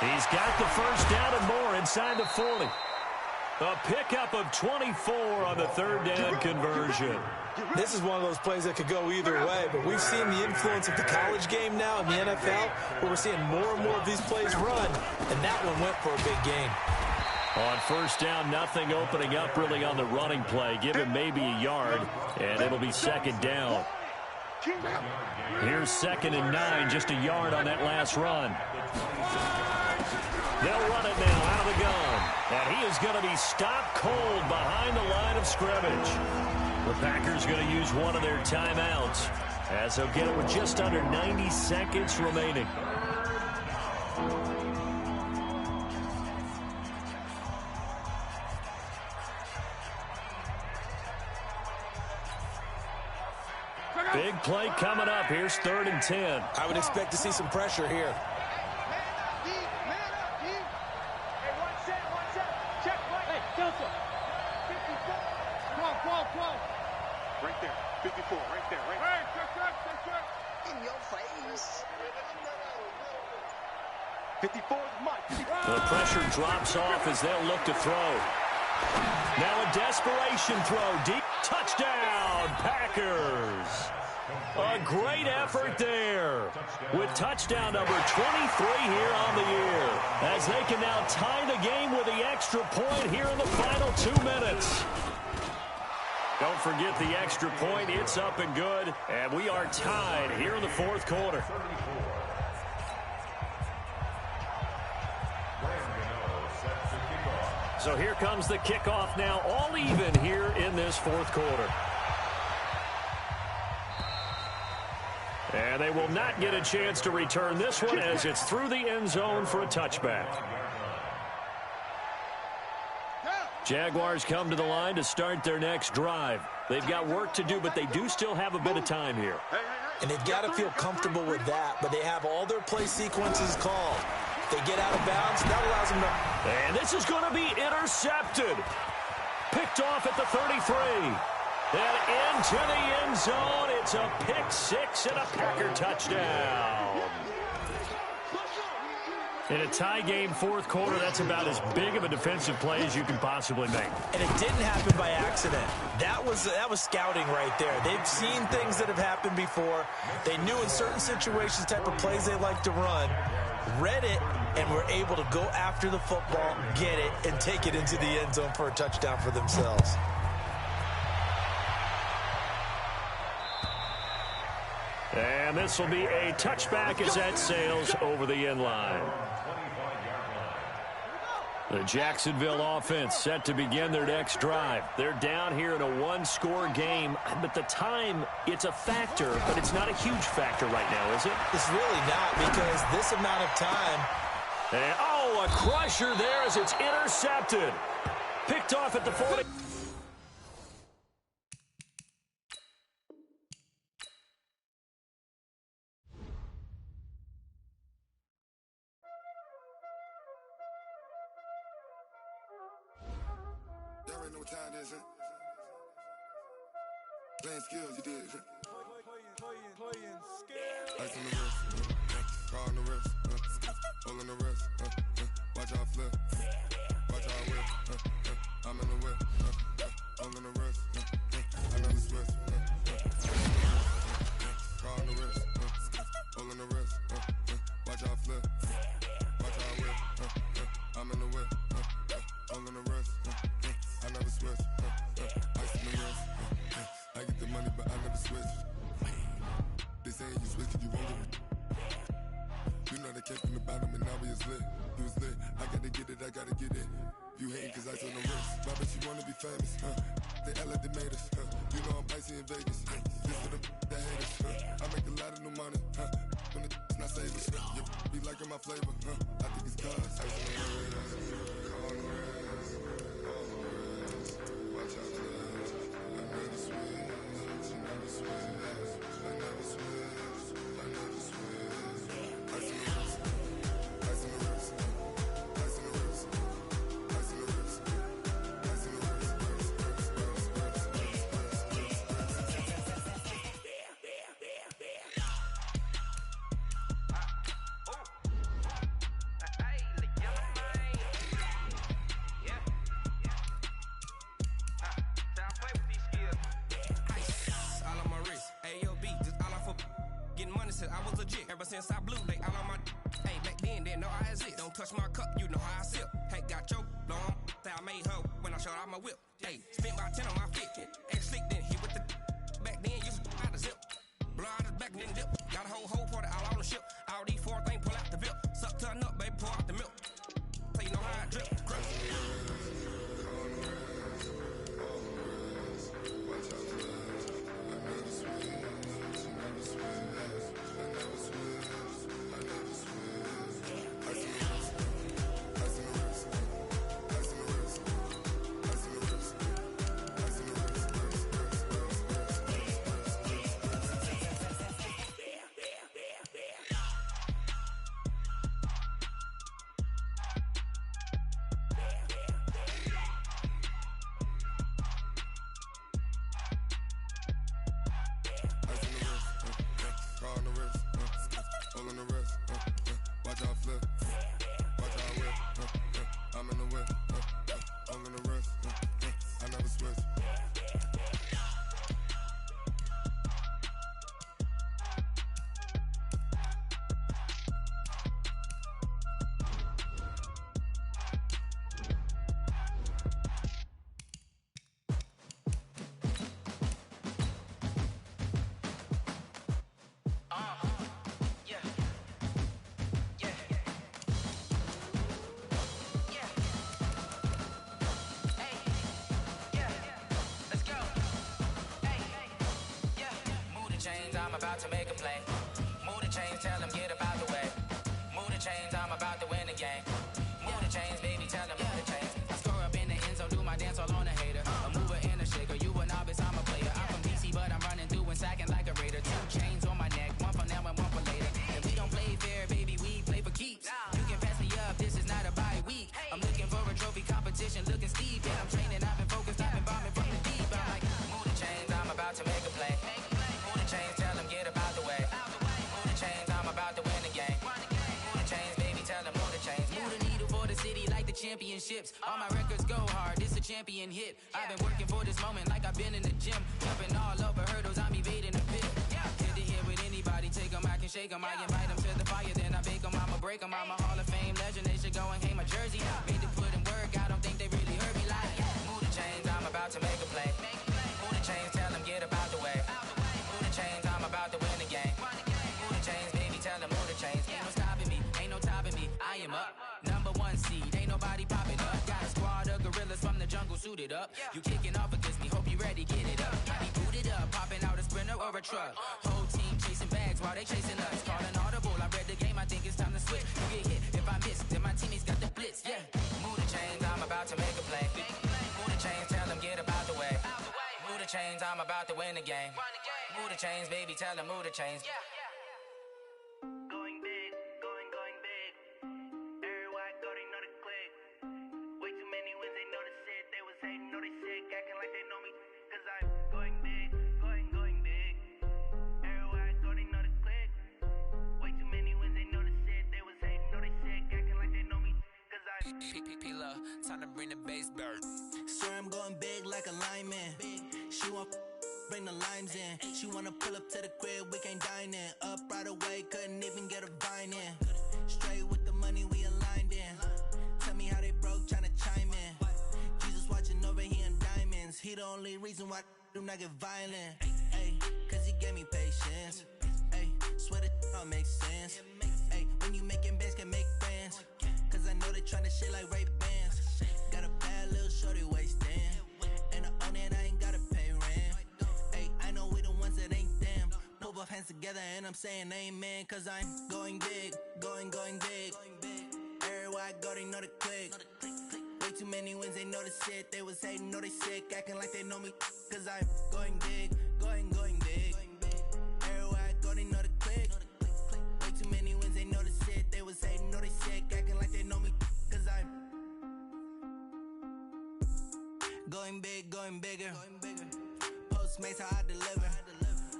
He's got the first down and more inside the 40. A pickup of 24 on the third down conversion. This is one of those plays that could go either way, but we've seen the influence of the college game now in the NFL, where we're seeing more and more of these plays run, and that one went for a big gain. On first down, nothing opening up really on the running play. Give him maybe a yard, and it'll be second down. Here's 2nd and 9, just a yard on that last run. They'll run it now out of the gun. And he is going to be stopped cold behind the line of scrimmage. The Packers going to use one of their timeouts as they'll get it with just under 90 seconds remaining. Big play coming up. Here's 3rd and 10. I would expect to see some pressure here. Right there, 54, right there, right there. In your face. 54 is Mike. The pressure drops off as they'll look to throw. Now a desperation throw. Deep touchdown, Packers. A great effort there with touchdown number 23 here on the year as they can now tie the game with the extra point here in the final 2 minutes. Don't forget the extra point. It's up and good, and we are tied here in the fourth quarter. So here comes the kickoff now, all even here in this fourth quarter. And they will not get a chance to return this one as it's through the end zone for a touchback. Jaguars come to the line to start their next drive. They've got work to do, but they do still have a bit of time here. And they've got to feel comfortable with that, but they have all their play sequences called. They get out of bounds, that allows them to... And this is going to be intercepted. Picked off at the 33. Then into the end zone. It's a pick six and a Packer touchdown. In a tie game fourth quarter, that's about as big of a defensive play as you can possibly make. And it didn't happen by accident. That was scouting right there. They've seen things that have happened before. They knew in certain situations type of plays they like to run, read it, and were able to go after the football, get it, and take it into the end zone for a touchdown for themselves. And this will be a touchback as that sails over the end line. The Jacksonville offense set to begin their next drive. They're down here in a one-score game, but the time, it's a factor, but it's not a huge factor right now, is it? It's really not, because this amount of time... And, oh, a crusher there as it's intercepted. Picked off at the 40. Y'all already know what time it is, huh? Playing skills, you did. Playing skills. Ice on the wrist, car on the wrist, hole in the wrist, watch out flip, watch out whip, I'm in the whip, hole in the wrist, I never switch, car on the wrist, hole in the wrist, watch out flip, watch out whip, I'm in the whip, hole in the wrist, I never switch, ice in the wrist, I get the money but I never switch. They saying you switch cause you won't get it. You know they came from the bottom and now we is lit. You was lit, I gotta get it, I gotta get it. You hating cause ice on the wrist. Why bet you wanna be famous, They act like they made us, You know I'm icy in Vegas, This for the that hate us, I make a lot of new money, When the not saving. You be liking my flavor, I think it's cause. Ice on the wrist, on the wrist, on the wrist. Watch out, love. I never switch, never switch. I never switch, I never switch. Ice on the wrist, ice on the wrist, ice on the wrist, ice on the wrist, ice on the wrist. I was legit. Ever since I blew, they all on my hey, back then, didn't know I exist. Don't touch my cup, you know how I sip. Hey, got your long, say I made her when I showed out my whip. Hey, spent about 10 on my fit. Ex slick, then hit with the back then, used to out the zip. Blow out his back, then dip. Got a whole party all on the ship. All these four things, pull out the VIP. Suck, turn up, baby, pour out the milk. So you know how I drip. Grip. I'm about to make a play. Move the chains, tell them get up out the way. Move the chains, I'm about to win the game. Move the chains, baby, tell them move the chains. I score up in the end zone, do my dance all on a hater. A mover and a shaker, you a novice, I'm a player. I'm from DC, but I'm running through and sacking like a raider. 2 chains on my neck, one for now and one for later. And we don't play fair, baby, we play for keeps. You can pass me up, this is not a bye week. I'm looking for a trophy competition, looking steep. Yeah, I'm training, I've been focused, I've been bombing from the deep. I'm like, move the chains, I'm about to make a play. Move the chains, tell them get up out the way. Move the chains, I'm about to win the game. Move the chains, baby, tell them move the chains. Move the needle for the city like the championships. All my records go hard, this a champion hit. I've been working for this moment like I've been in the gym. Jumping all over hurdles, I'm evading the pit. Hit to hit with anybody, take them, I can shake them. I invite them to the fire, then I bake them. I'ma break them, I'm a Hall of Fame legend. They should go and hang my jersey. Made to put in work, I don't think they really heard me like. Move the chains, I'm about to make a play. Move the chains, tell them get up out the way. Move the chains, I'm about to win the game. Move the chains, baby, tell them move the chains. Ain't no stopping me, ain't no topping me. I am up, #1 seed, ain't nobody popping up. Got a squad of gorillas from the jungle suited up. You kicking off against me, hope you ready, get it up. I be booted up, popping out a Sprinter or a truck. Whole team chasing bags while they chasing us. Calling audible, I read the game, I think it's time to switch. You get hit, if I miss, then my teammates got the blitz, yeah. Move the chains, I'm about to make a play. Move the chains, tell them get up out the way. Move the chains, I'm about to win the game. Move the chains, baby, tell them move the chains. Going big, going big. Everywhere I go, they know the click. Way too many wins, they know the shit. They was hating, know they sick, acting like they know me. Cause I'm going big, going big. Everywhere I go, they know the click. Way too many wins, they know the shit. They was hating, know they sick, acting like they know me. Cause I'm P-P-P-Love, time to bring the bass bird. Swear I'm going big like a lineman. She want bring the lines in. She wanna pull up to the crib, we can't dine in. Up right away, couldn't even get a vine in. Straight with the money, we aligned in. Tell me how they broke, tryna chime in. Jesus watching over here in diamonds. He the only reason why I do not get violent. Ay, cause he gave me patience. Ay, swear that all makes sense. Ay, when you making bands, can make friends. Cause I know they tryna shit like Ray-Bans. Got a bad little shorty wasting. And I own it, I ain't gotta pay rent. Ay, I know we the ones that ain't them. Pull a hands together and I'm saying amen, cause I'm going big, going big. Everywhere I go, they know the click. Way too many wins, they know the shit. They was hating, know they sick, acting like they know me, cause I'm going big, going big. Everywhere I go, they know the click. Way too many wins, they know the shit. They was hating, know they sick, acting like they know me, cause I'm going big, going bigger. Postmates, how I deliver.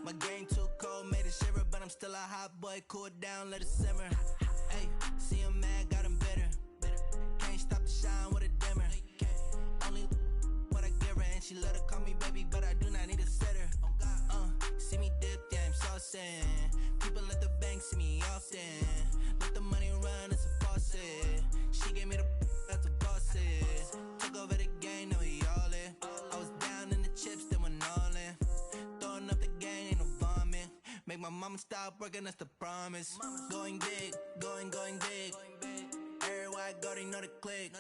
My game too cold, made it shiver, but I'm still a hot boy. Cool it down, let it simmer. Hey, see him mad, got him bitter. Can't stop the shine with a dimmer. Only what I give her, and she let her call me baby, but I do not need a sitter. See me dip, yeah, I'm saucing. People at the bank see me often. Let the money run, it's a faucet. She gave me the that's a bosses. Took over the game, now we all in. I was down in the chips, then went all in. Throwing up the gang, ain't no vomit. Make my mama stop working, that's the promise. Going big, going big. Everywhere I go, they know the click.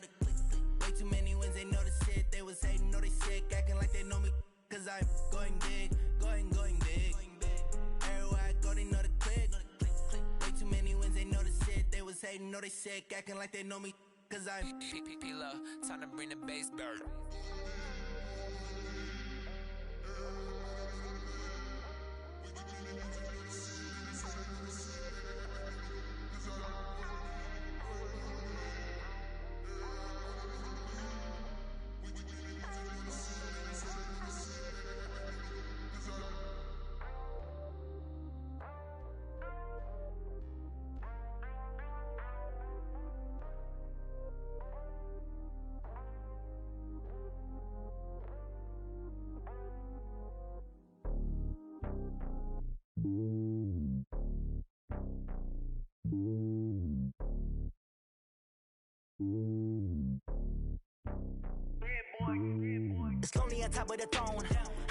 Way too many wins, they know the shit. They was hating, know they sick, acting like they know me, cause I'm going big, going big. Everywhere I go, they know the click. Way too many wins, they know the shit. They was hating, know they sick, acting like they know me, cause I'm P-P-P-Lo, time to bring the bass bird. It's lonely on top of the throne.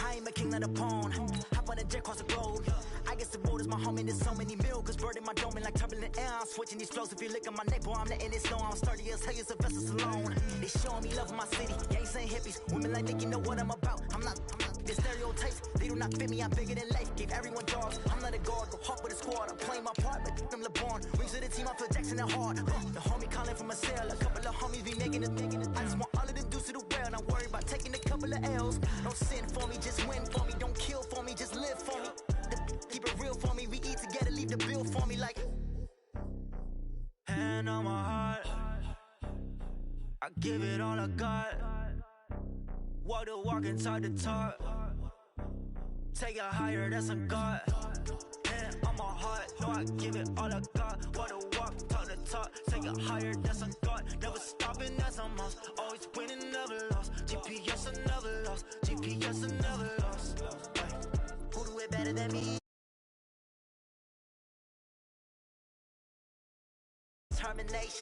I am a king of the pawn. Hop on a jet across the globe. I guess the road is my home and there's so many milkers burning my dome like turbulent air. I'm switching these flows. If you look at my neck, boy, I'm letting it slow. I'm sturdy as hell, it's a vessel alone. They showing me love in my city. Gangs ain't hippies. Women like Nick, you know what I'm about. I'm not the stereotypes. They do not fit me. I'm bigger than life. Gave everyone jobs. I'm not a guard. Go hard with a squad. I'm playing my part, but I'm LeBron. Wings of the team, I feel Jackson and hard. The homie calling from a cell. A couple of homies be making it. I just want all of them dudes to the well. Not worry about taking a couple of L's. Don't sin for me, just win for me. Don't kill for me, just live for me. Keep it real for me. We eat together, leave the bill for me like. Hand on my heart, I give it all I got. Walk the walk and talk the talk. Take it higher, that's a God. Hand on my heart, no, I give it all I got. Walk the walk, talk the talk. Take it higher, that's a God. Never stopping, that's a must. Always winning, never lost. GPS, I never lost. GPS, I never lost. Who do it better than me? Termination.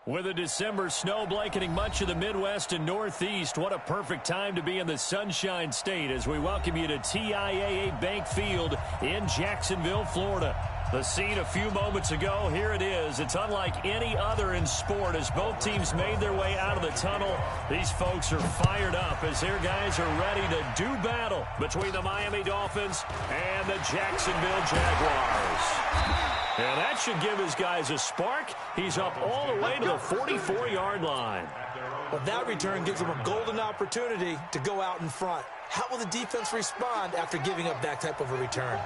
With a December snow blanketing much of the Midwest and Northeast, what a perfect time to be in the Sunshine State as we welcome you to TIAA Bank Field in Jacksonville, Florida. The scene a few moments ago, here it is. It's unlike any other in sport as both teams made their way out of the tunnel. These folks are fired up as their guys are ready to do battle between the Miami Dolphins and the Jacksonville Jaguars. And that should give his guys a spark. He's up all the way to the 44-yard line. Well, that return gives them a golden opportunity to go out in front. How will the defense respond after giving up that type of a return?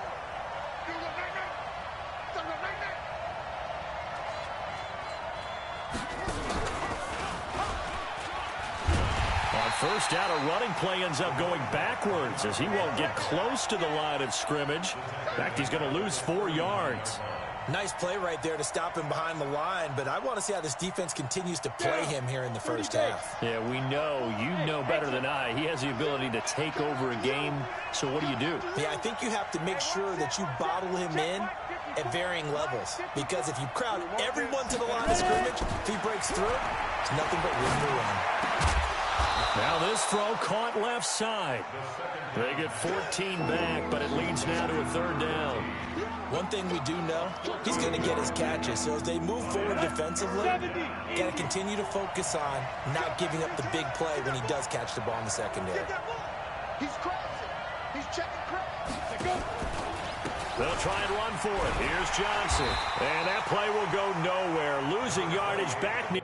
On first down, a running play ends up going backwards as he won't get close to the line of scrimmage. In fact, he's going to lose 4 yards. Nice play right there to stop him behind the line, but I want to see how this defense continues to play him here in the first half. Yeah, we know. You know better than I. He has the ability to take over a game, so what do you do? Yeah, I think you have to make sure that you bottle him in at varying levels, because if you crowd everyone to the line of scrimmage, if he breaks through, it's nothing but room to run. Now this throw caught left side. They get 14 back, but it leads now to a third down. One thing we do know, he's going to get his catches. So as they move forward defensively, got to continue to focus on not giving up the big play when he does catch the ball in the secondary. He's crossing. He's checking cross. They'll try and run for it. Here's Johnson. And that play will go nowhere. Losing yardage back near.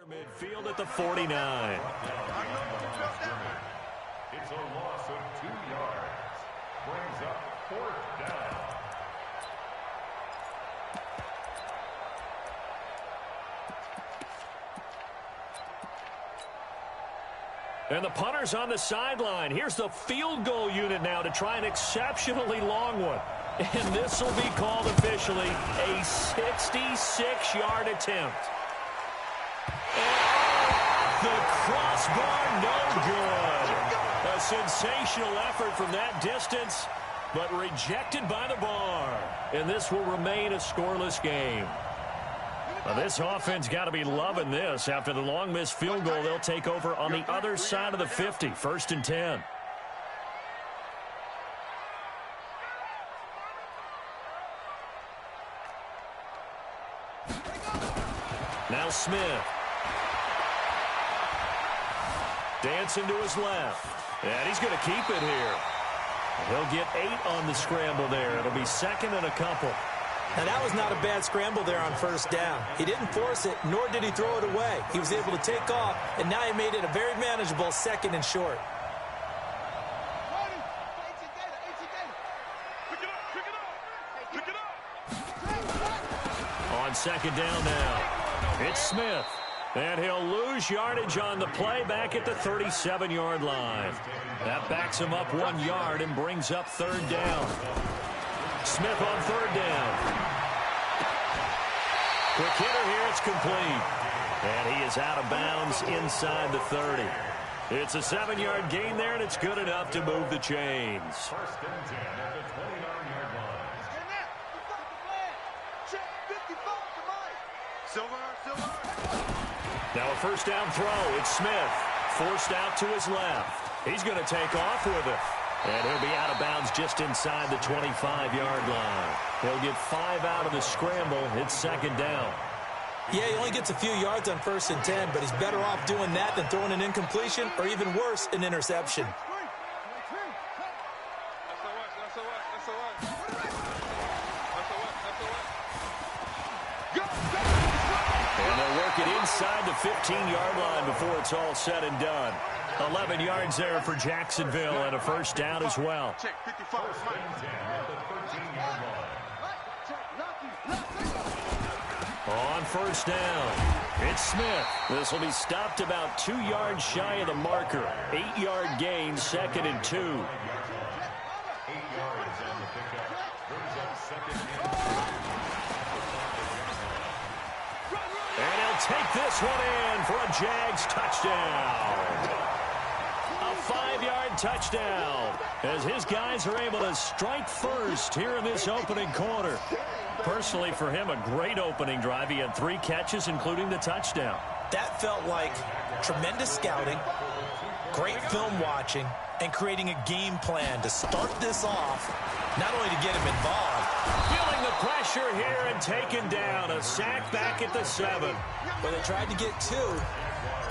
Midfield at the 49. It's a loss of 2 yards. Brings up 4th down. And the punter's on the sideline. Here's the field goal unit now to try an exceptionally long one. And this will be called officially a 66-yard attempt. The crossbar, no good. A sensational effort from that distance, but rejected by the bar. And this will remain a scoreless game. Now, this offense got to be loving this. After the long missed field goal, they'll take over on the other side of the 50, 1st and 10. Now Smith. Dancing to his left. And he's going to keep it here. He'll get 8 on the scramble there. It'll be 2nd and a couple. Now, that was not a bad scramble there on 1st down. He didn't force it, nor did he throw it away. He was able to take off, and now he made it a very manageable 2nd and short. On 2nd down now, it's Smith. And he'll lose yardage on the play back at the 37-yard line. That backs him up 1 yard and brings up 3rd down. Smith on 3rd down. Quick hitter here, it's complete. And he is out of bounds inside the 30. It's a 7-yard gain there, and it's good enough to move the chains. 1st and 10 at the 29-yard line. Now a 1st down throw. It's Smith. Forced out to his left. He's going to take off with it. And he'll be out of bounds just inside the 25-yard line. He'll get 5 out of the scramble. It's 2nd down. Yeah, he only gets a few yards on 1st and 10, but he's better off doing that than throwing an incompletion or even worse, an interception. And they'll work it inside the 15-yard line before it's all said and done. 11 yards there for Jacksonville and a 1st down as well. On 1st down, it's Smith. This will be stopped about 2 yards shy of the marker. 8-yard gain, 2nd and 2. 8 yards on the pickup. Brings up 2nd and 2. And he'll take this one in for a Jags touchdown. A 5-yard touchdown as his guys are able to strike first here in this opening quarter. Personally, for him, a great opening drive. He had 3 catches, including the touchdown. That felt like tremendous scouting, great film watching, and creating a game plan to start this off, not only to get him involved. Feeling the pressure here and taken down. A sack back at the 7. Well, they tried to get 2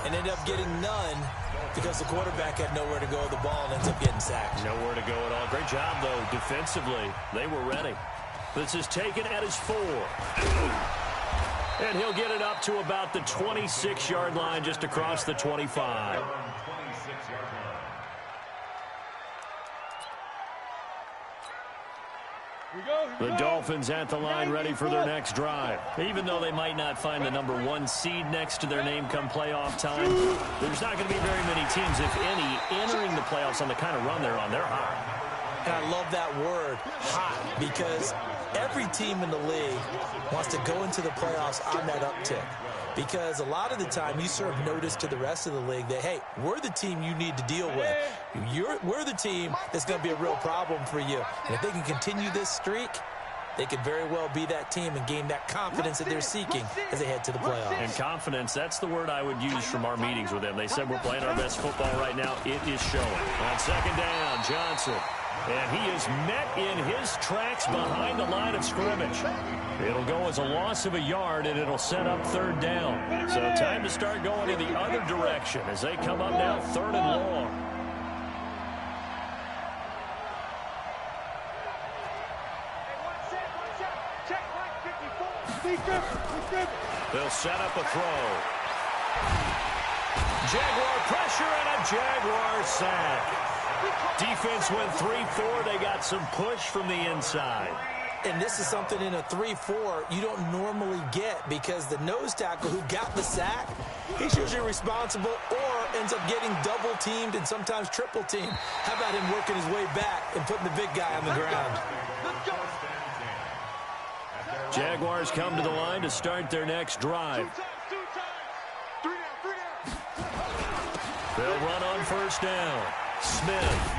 and ended up getting none because the quarterback had nowhere to go with the ball and ends up getting sacked. Nowhere to go at all. Great job, though, defensively. They were ready. This is taken at his 4. And he'll get it up to about the 26-yard line, just across the 25. The Dolphins at the line, ready for their next drive. Even though they might not find the number 1 seed next to their name come playoff time, there's not going to be very many teams, if any, entering the playoffs on the kind of run they're on. They're hot. And I love that word, hot, because every team in the league wants to go into the playoffs on that uptick. Because a lot of the time you serve notice to the rest of the league that, hey, we're the team you need to deal with. We're the team that's going to be a real problem for you. And if they can continue this streak, they could very well be that team and gain that confidence that they're seeking as they head to the playoffs. And confidence, that's the word I would use from our meetings with them. They said we're playing our best football right now. It is showing. On second down, Johnson. And he is met in his tracks behind the line of scrimmage. It'll go as a loss of a yard, and it'll set up 3rd down. So time to start going in the other direction as they come up now 3rd and long. They'll set up a throw. Jaguar pressure and a Jaguar sack. Defense went 3-4. They got some push from the inside. And this is something in a 3-4 you don't normally get because the nose tackle who got the sack, he's usually responsible or ends up getting double-teamed and sometimes triple-teamed. How about him working his way back and putting the big guy on the ground? Jaguars come to the line to start their next drive. They'll run on 1st down. Smith.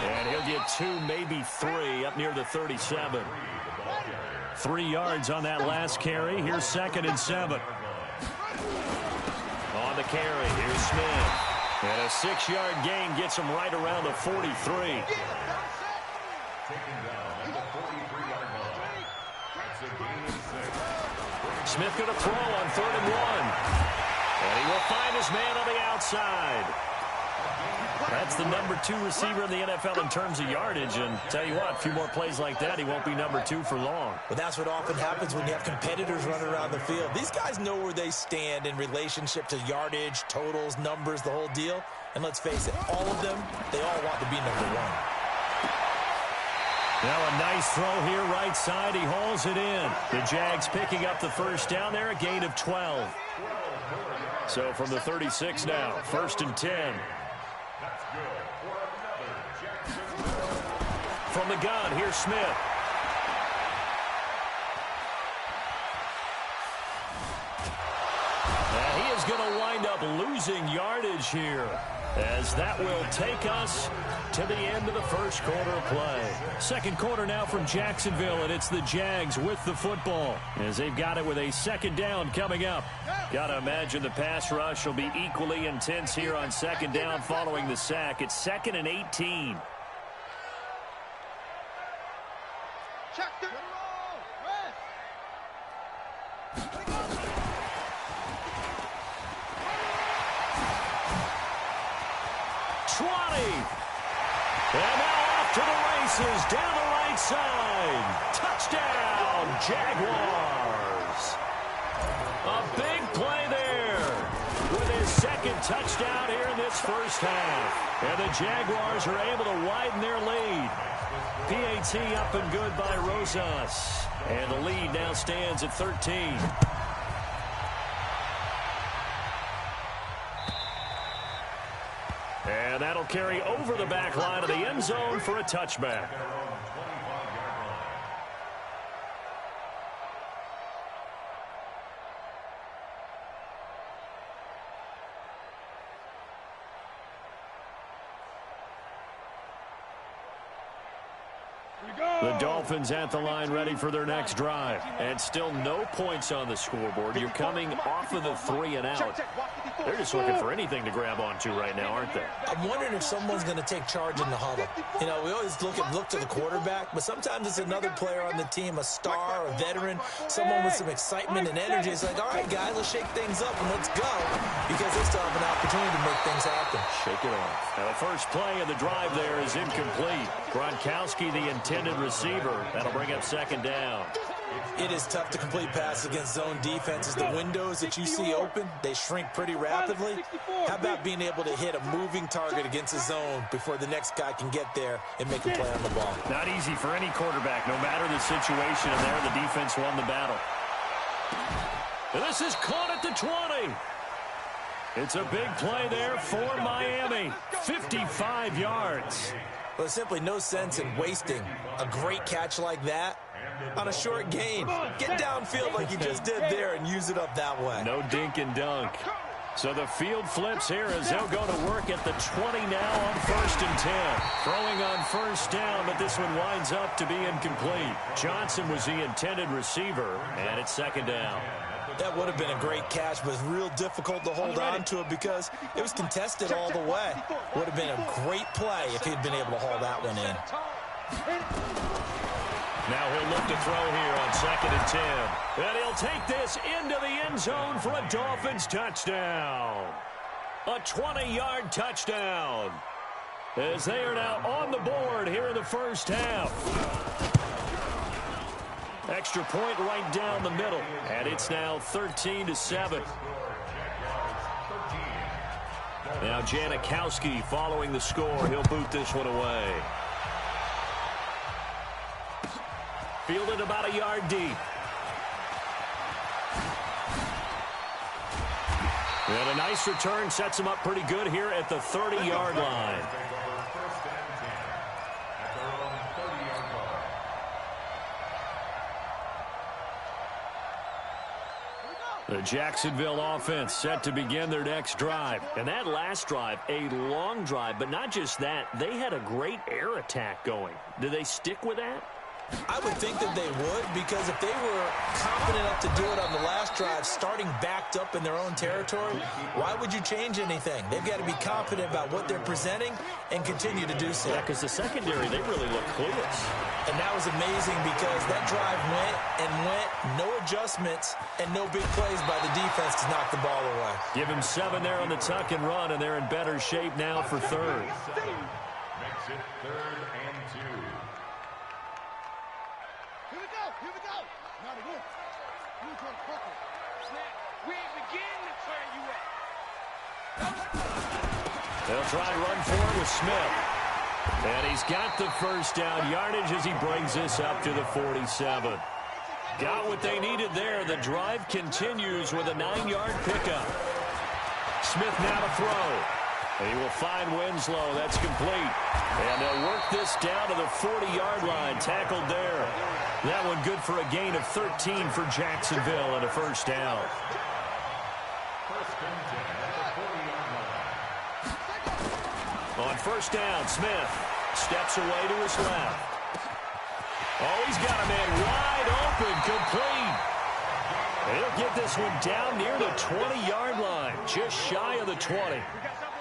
And he'll get 2, maybe 3, up near the 37. 3 yards on that last carry. Here's 2nd and 7. On the carry, here's Smith. And a 6-yard gain gets him right around the 43. Smith going to throw on 3rd and 1. And he will find his man on the outside. That's the number 2 receiver in the NFL in terms of yardage. And tell you what, a few more plays like that, he won't be number 2 for long. But that's what often happens when you have competitors running around the field. These guys know where they stand in relationship to yardage, totals, numbers, the whole deal. And let's face it, all of them, they all want to be number 1. Now a nice throw here, right side. He hauls it in. The Jags picking up the 1st down there, a gain of 12. So from the 36 now, 1st and 10. From the gun, here's Smith. And he is going to wind up losing yardage here, as that will take us to the end of the 1st quarter of play. 2nd quarter now from Jacksonville, and it's the Jags with the football, as they've got it with a 2nd down coming up. Got to imagine the pass rush will be equally intense here on 2nd down following the sack. It's 2nd and 18. Check the roll. Rest. 20. And now off to the races down the right side. Touchdown, Jaguars. A big play there with his 2nd touchdown here in this 1st half. And the Jaguars are able to widen their lead. PAT up and good by Rosas. And the lead now stands at 13. And that'll carry over the back line of the end zone for a touchback. The Dolphins at the line ready for their next drive. And still no points on the scoreboard. You're coming off of the 3 and out. They're just looking for anything to grab onto right now, aren't they? I'm wondering if someone's going to take charge in the huddle. You know, we always look to the quarterback, but sometimes it's another player on the team, a star, a veteran, someone with some excitement and energy. It's like, all right, guys, let's shake things up and let's go, because they still have an opportunity to make things happen. Shake it off. Now, the first play of the drive there is incomplete. Gronkowski, the intended receiver. That'll bring up second down. It is tough to complete passes against zone defenses. The windows that you see open, they shrink pretty rapidly. How about being able to hit a moving target against a zone before the next guy can get there and make a play on the ball? Not easy for any quarterback, no matter the situation. And there, the defense won the battle. And this is caught at the 20. It's a big play there for Miami. 55 yards. Well, there's simply no sense in wasting a great catch like that on a short gain. Get downfield like you just did there and use it up that way. No dink and dunk. So the field flips here as they'll go to work at the 20 now on 1st and 10. Throwing on first down, but this one winds up to be incomplete. Johnson was the intended receiver, and it's second down. That would have been a great catch, but it's real difficult to hold on to it because it was contested all the way. Would have been a great play if he'd been able to haul that one in. Now he'll look to throw here on 2nd and 10. And he'll take this into the end zone for a Dolphins touchdown. A 20-yard touchdown. As they are now on the board here in the first half. Extra point right down the middle. And it's now 13-7. Now Janikowski following the score. He'll boot this one away. Fielded about a yard deep. And a nice return sets him up pretty good here at the 30-yard line. The Jacksonville offense set to begin their next drive. And that last drive, a long drive, but not just that. They had a great air attack going. Do they stick with that? I would think that they would, because if they were confident enough to do it on the last drive, starting backed up in their own territory, why would you change anything? They've got to be confident about what they're presenting and continue to do so. Yeah, because the secondary, they really look clueless. And that was amazing because that drive went and went, no adjustments, and no big plays by the defense to knock the ball away. Give him 7 there on the tuck and run, and they're in better shape now for third. Makes it 3rd and 2. Here we go. Not again. You turn quicker. Snap. We ain't beginning to turn you up. They'll try and run forward with Smith. And he's got the first down yardage as he brings this up to the 47. Got what they needed there. The drive continues with a 9-yard pickup. Smith now to throw. He will find Winslow. That's complete. And they'll work this down to the 40-yard line. Tackled there. That one good for a gain of 13 for Jacksonville and a first down. On first down, Smith steps away to his left. Oh, he's got a man wide open, complete. He'll get this one down near the 20-yard line, just shy of the 20.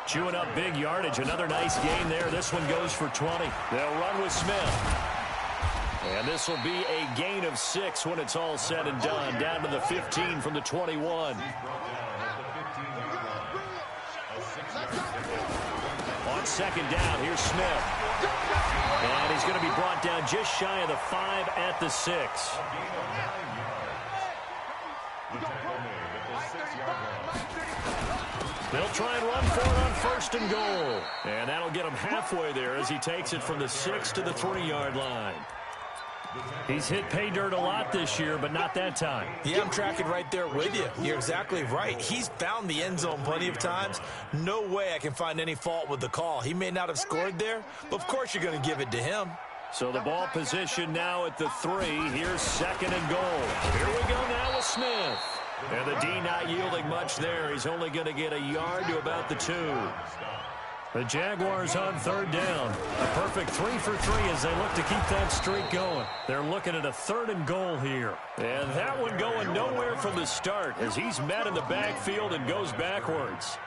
Chewing up big yardage, another nice gain there. This one goes for 20. They'll run with Smith. And this will be a gain of 6 when it's all said and done, down to the 15 from the 21. On second down, here's Smith. And he's going to be brought down just shy of the 5 at the 6. They'll try and run for it on first and goal. And that'll get him halfway there as he takes it from the 6 to the 3-yard line. He's hit pay dirt a lot this year, but not that time. Yeah, I'm tracking right there with you. You're exactly right. He's found the end zone plenty of times. No way I can find any fault with the call. He may not have scored there, but of course you're going to give it to him. So the ball position now at the 3. Here's second and goal. Here we go now with Smith. And the D not yielding much there. He's only going to get a yard to about the 2. The Jaguars on third down. A perfect 3 for 3 as they look to keep that streak going. They're looking at a 3rd and goal here. And that one going nowhere from the start as he's met in the backfield and goes backwards.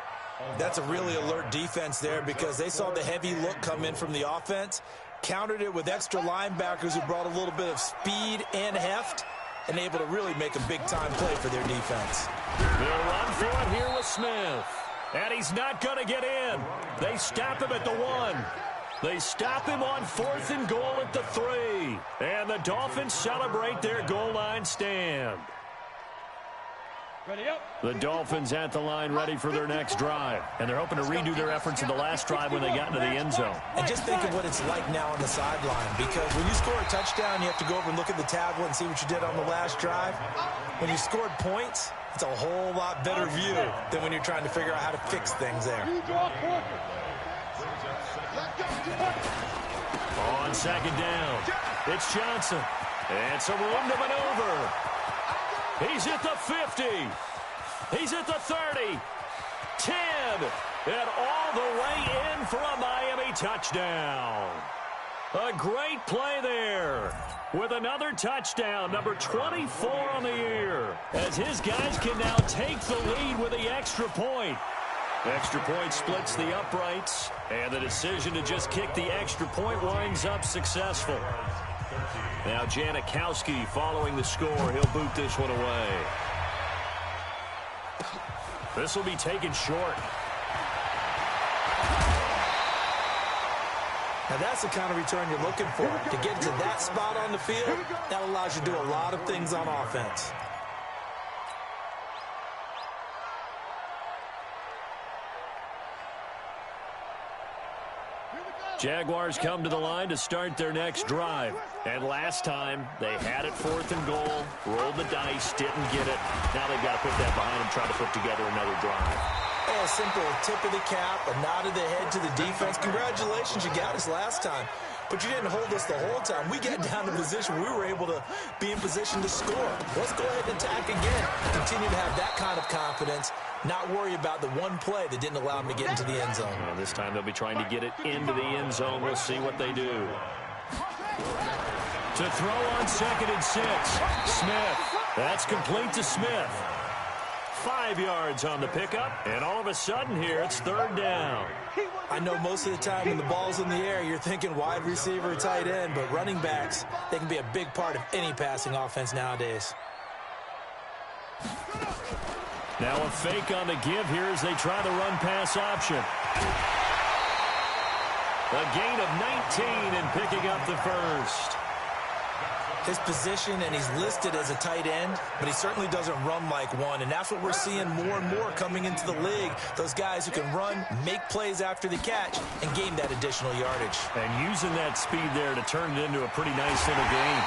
That's a really alert defense there because they saw the heavy look come in from the offense, countered it with extra linebackers who brought a little bit of speed and heft, and able to really make a big-time play for their defense. They'll run for it here with Smith. And he's not going to get in. They stop him at the 1. They stop him on 4th and goal at the 3. And the Dolphins celebrate their goal line stand. Ready up. The Dolphins at the line ready for their next drive. And they're hoping to redo their efforts in the last drive when they got into the end zone. And just think of what it's like now on the sideline, because when you score a touchdown, you have to go over and look at the tablet and see what you did on the last drive. When you scored points, it's a whole lot better view than when you're trying to figure out how to fix things there. On second down, it's Johnson. And some room to maneuver. He's at the 50. He's at the 30. 10. And all the way in for a Miami touchdown. A great play there. With another touchdown, number 24 on the year. As his guys can now take the lead with the extra point. Extra point splits the uprights. And the decision to just kick the extra point winds up successful. Now Janikowski following the score. He'll boot this one away. This will be taken short. Now that's the kind of return you're looking for. To get to that spot on the field, that allows you to do a lot of things on offense. Jaguars come to the line to start their next drive. And last time, they had it 4th and goal, rolled the dice, didn't get it. Now they've got to put that behind them, try to put together another drive. A simple tip of the cap, a nod of the head to the defense. Congratulations, you got us last time. But you didn't hold us the whole time. We got down to position we were able to be in position to score. Let's go ahead and attack again. Continue to have that kind of confidence. Not worry about the one play that didn't allow them to get into the end zone. Well, this time they'll be trying to get it into the end zone. We'll see what they do. To throw on 2nd and 6. Smith. That's complete to Smith. 5 yards on the pickup. And all of a sudden here, it's 3rd down. I know most of the time when the ball's in the air, you're thinking wide receiver, tight end, but running backs, they can be a big part of any passing offense nowadays. Now a fake on the give here as they try the run-pass option. A gain of 19 and picking up the first. His position, and he's listed as a tight end, but he certainly doesn't run like one, and that's what we're seeing more and more coming into the league. Those guys who can run, make plays after the catch, and gain that additional yardage. And using that speed there to turn it into a pretty nice little gain.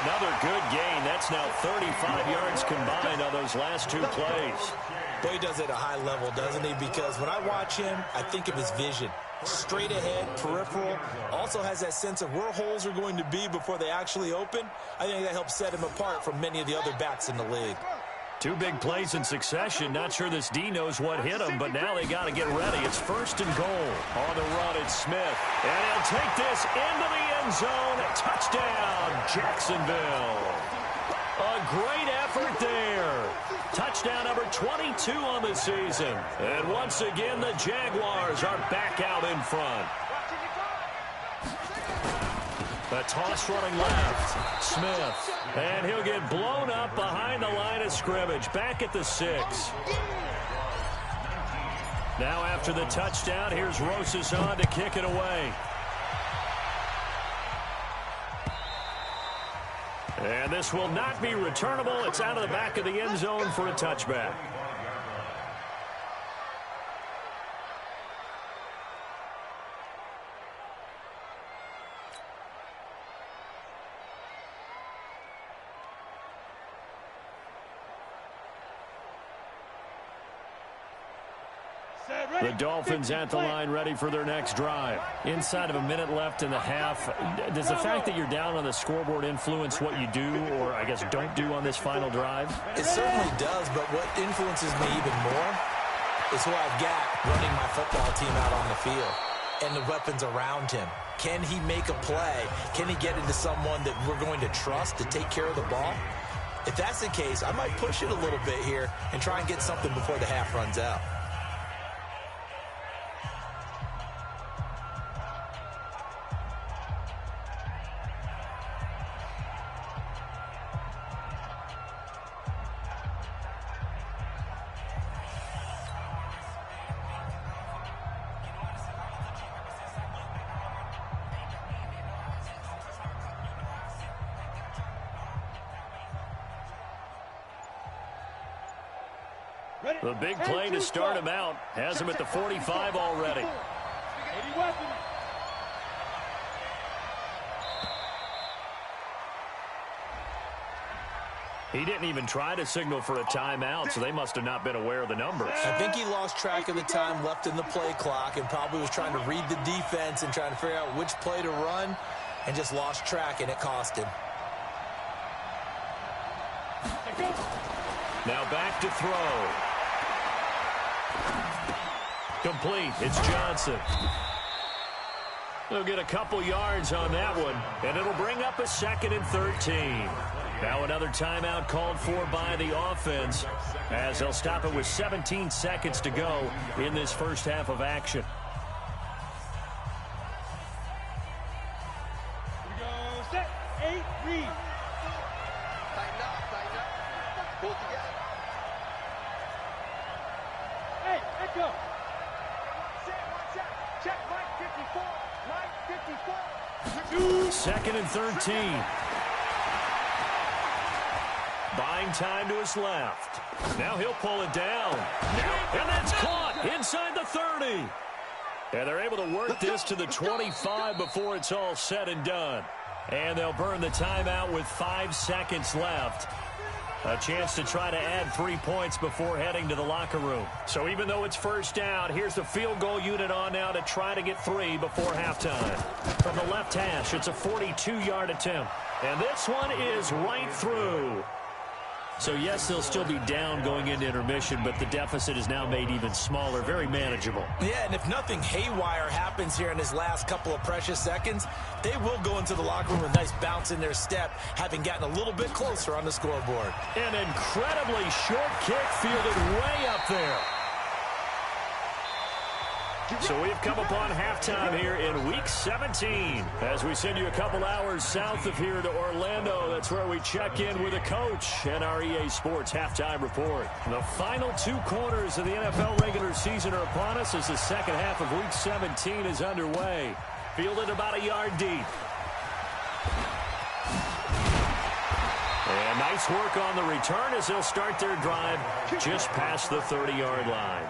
Another good gain. That's now 35 yards combined on those last 2 plays. Boy, he does it at a high level, doesn't he? Because when I watch him, I think of his vision. Straight ahead, peripheral. Also has that sense of where holes are going to be before they actually open. I think that helps set him apart from many of the other backs in the league. 2 big plays in succession. Not sure this D knows what hit him, but now they got to get ready. It's 1st and goal. On the run, it's Smith. And he'll take this into the end zone. Touchdown, Jacksonville. A great effort there. Touchdown number 22 on the season. And once again, the Jaguars are back out in front. A toss running left. Smith. And he'll get blown up behind the line of scrimmage. Back at the 6. Now after the touchdown, here's Rosas on to kick it away. And this will not be returnable. It's out of the back of the end zone for a touchback. The Dolphins at the line ready for their next drive. Inside of a minute left in the half. Does the fact that you're down on the scoreboard influence what you do, or I guess don't do on this final drive? It certainly does, but what influences me even more is who I've got running my football team out on the field and the weapons around him. Can he make a play? Can he get into someone that we're going to trust to take care of the ball? If that's the case, I might push it a little bit here and try and get something before the half runs out. The big play to start him out has him at the 45 already. He didn't even try to signal for a timeout, so they must have not been aware of the numbers. I think he lost track of the time left in the play clock and probably was trying to read the defense and trying to figure out which play to run and just lost track, and it cost him. Now back to throw. Complete. It's Johnson. He'll get a couple yards on that one, and it'll bring up a 2nd and 13. Now another timeout called for by the offense as they'll stop it with 17 seconds to go in this first half of action. Here we go. Set. 8, read. Tighten up. Pull together. Hey, let go. Check Mike 54. Mike 54. 2nd and 13. Buying time to his left. Now he'll pull it down. And that's caught inside the 30. And they're able to work this to the 25 before it's all said and done. And they'll burn the timeout with 5 seconds left. A chance to try to add 3 points before heading to the locker room. So even though it's first down, here's the field goal unit on now to try to get 3 before halftime. From the left hash, it's a 42-yard attempt. And this one is right through. So, yes, they'll still be down going into intermission, but the deficit is now made even smaller, very manageable. Yeah, and if nothing haywire happens here in his last couple of precious seconds, they will go into the locker room with a nice bounce in their step, having gotten a little bit closer on the scoreboard. An incredibly short kick fielded way up there. So we've come upon halftime here in Week 17. As we send you a couple hours south of here to Orlando, that's where we check in with a coach and our EA Sports Halftime Report. The final 2 quarters of the NFL regular season are upon us as the second half of Week 17 is underway. Fielded about a yard deep. And nice work on the return as they'll start their drive just past the 30-yard line.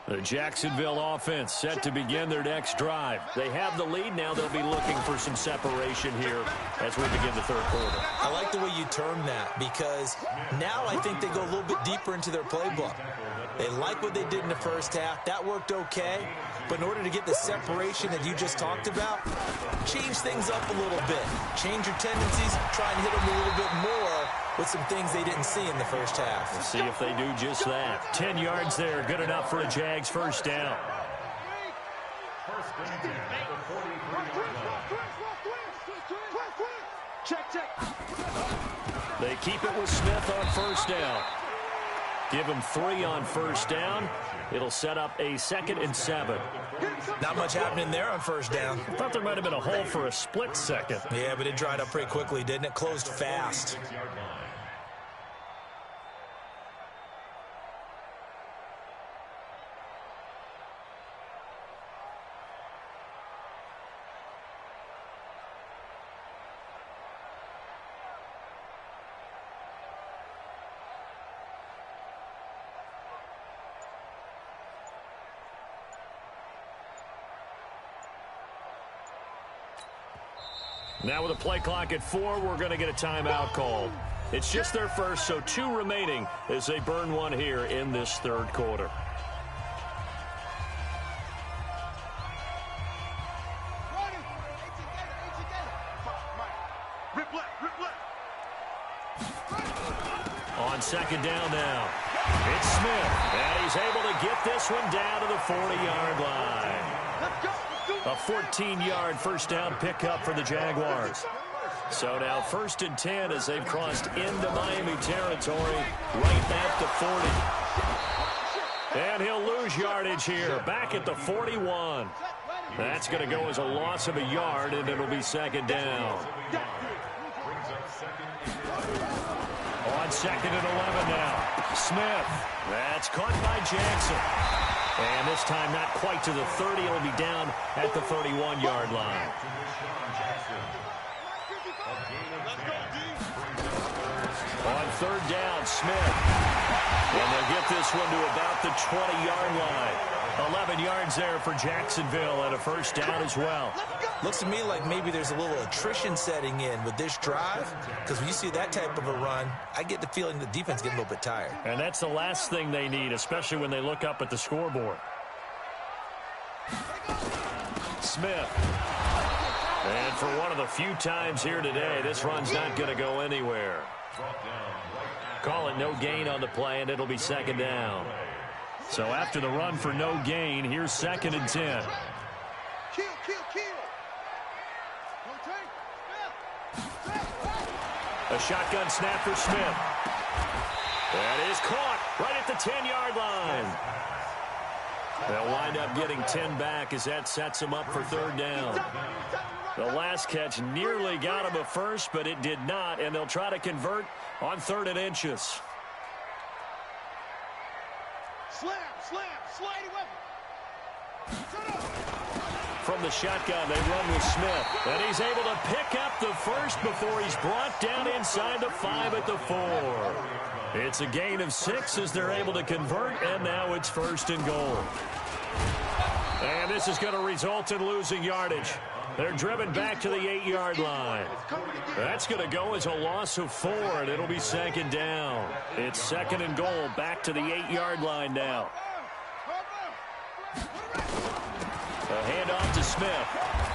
The Jacksonville offense set to begin their next drive. They have the lead now. They'll be looking for some separation here as we begin the third quarter. I like the way you term that because now I think they go a little bit deeper into their playbook. They like what they did in the first half. That worked okay. But in order to get the separation that you just talked about, change things up a little bit. Change your tendencies. Try and hit them a little bit more with some things they didn't see in the first half. We'll see if they do just that. 10 yards there. Good enough for a Jags first down. They keep it with Smith on first down. Give him 3 on first down. It'll set up a 2nd and 7. Not much happening there on first down. I thought there might have been a hole for a split second. Yeah, but it dried up pretty quickly, didn't it? Closed fast. Now with a play clock at 4, we're going to get a timeout called. It's just their first, so 2 remaining as they burn one here in this third quarter. On second down now, it's Smith, and he's able to get this one down to the 40-yard line. A 14-yard first down pickup for the Jaguars. So now 1st and 10 as they've crossed into Miami territory, right at the 40. And he'll lose yardage here, back at the 41. That's going to go as a loss of a yard, and it'll be second down. On second and 11 now, Smith. That's caught by Jackson. And this time not quite to the 30. It'll be down at the 31-yard line. On third down, Smith. And they'll get this one to about the 20-yard line. 11 yards there for Jacksonville and a first down as well. Looks to me like maybe there's a little attrition setting in with this drive, because when you see that type of a run, I get the feeling the defense getting a little bit tired. And that's the last thing they need, especially when they look up at the scoreboard. Smith. And for one of the few times here today, this run's not going to go anywhere. Call it no gain on the play, and it'll be second down. So after the run for no gain, here's 2nd and 10. A shotgun snap for Smith. That is caught right at the 10-yard line. They'll wind up getting 10 back as that sets them up for third down. The last catch nearly got him a first, but it did not, and they'll try to convert on 3rd and inches. Sliding weapon. From the shotgun, they run with Smith, and he's able to pick up the first before he's brought down inside the 5 at the 4. It's a gain of 6 as they're able to convert, and now it's 1st and goal. And this is going to result in losing yardage. They're driven back to the 8-yard line. That's going to go as a loss of 4, and it'll be second down. It's 2nd and goal, back to the 8-yard line now. A handoff to Smith,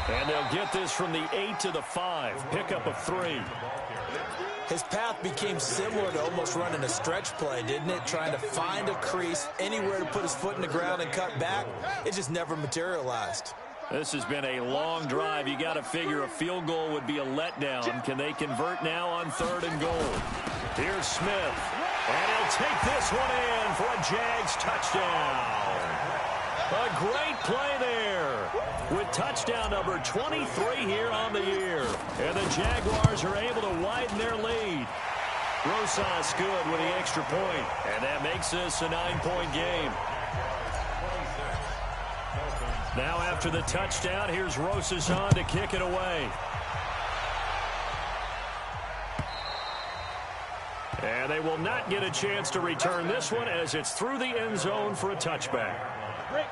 and they'll get this from the 8 to the 5. Pickup of 3. His path became similar to almost running a stretch play, didn't it? Trying to find a crease, anywhere to put his foot in the ground and cut back. It just never materialized. This has been a long drive. You got to figure a field goal would be a letdown. Can they convert now on 3rd and goal? Here's Smith, and he'll take this one in for a Jags touchdown. A great play there with touchdown number 23 here on the year. And the Jaguars are able to widen their lead. Rosas good with the extra point, and that makes this a 9-point game. Now after the touchdown, here's Rosas on to kick it away. And they will not get a chance to return this one as it's through the end zone for a touchback.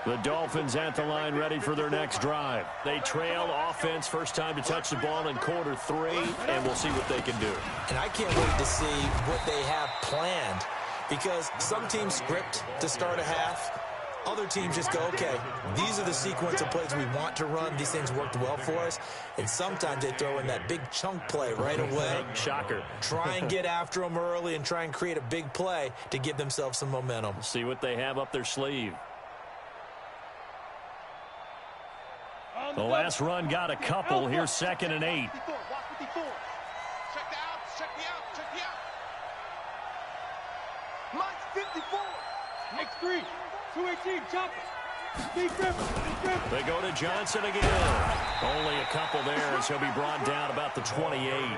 The Dolphins at the line ready for their next drive. They trail offense, first time to touch the ball in quarter 3, and we'll see what they can do. And I can't wait to see what they have planned, because some teams script to start a half. Other teams just go, okay, these are the sequence of plays we want to run. These things worked well for us. And sometimes they throw in that big chunk play right away. Shocker. Try and get after them early and try and create a big play to give themselves some momentum. See what they have up their sleeve. The last run got a couple. Here's 2nd and 8. Check the out. Check the out. Mike's 54. Next 3. 218. Chopper. They go to Johnson again. Only a couple there as he'll be brought down about the 28.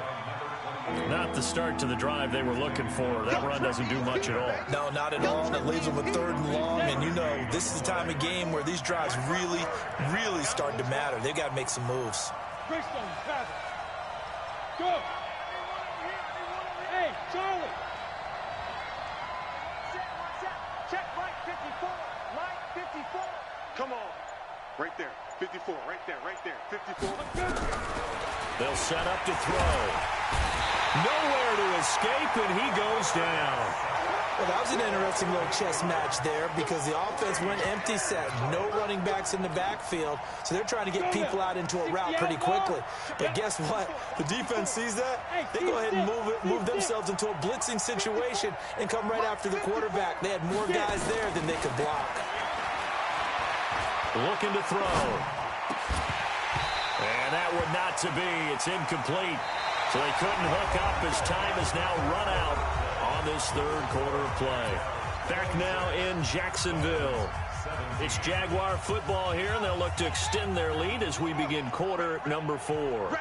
Not the start to the drive they were looking for. That run doesn't do much at all. No, not at all. And it leaves them with 3rd and long. And you know, this is the time of game where these drives really, really start to matter. They've got to make some moves. Greystone, pass it. Go. Hey, Charlie. Check Mike 54. Mike 54. Come on. Right there. 54. Right there. 54. They'll set up to throw. Nowhere to escape, and he goes down. Well, that was an interesting little chess match there because the offense went empty set. No running backs in the backfield, so they're trying to get people out into a route pretty quickly. But guess what? The defense sees that. They go ahead and move themselves into a blitzing situation and come right after the quarterback. They had more guys there than they could block. Looking to throw. And that would not to be. It's incomplete. So they couldn't hook up as time has now run out on this third quarter of play. Back now in Jacksonville. It's Jaguar football here, and they'll look to extend their lead as we begin quarter number 4.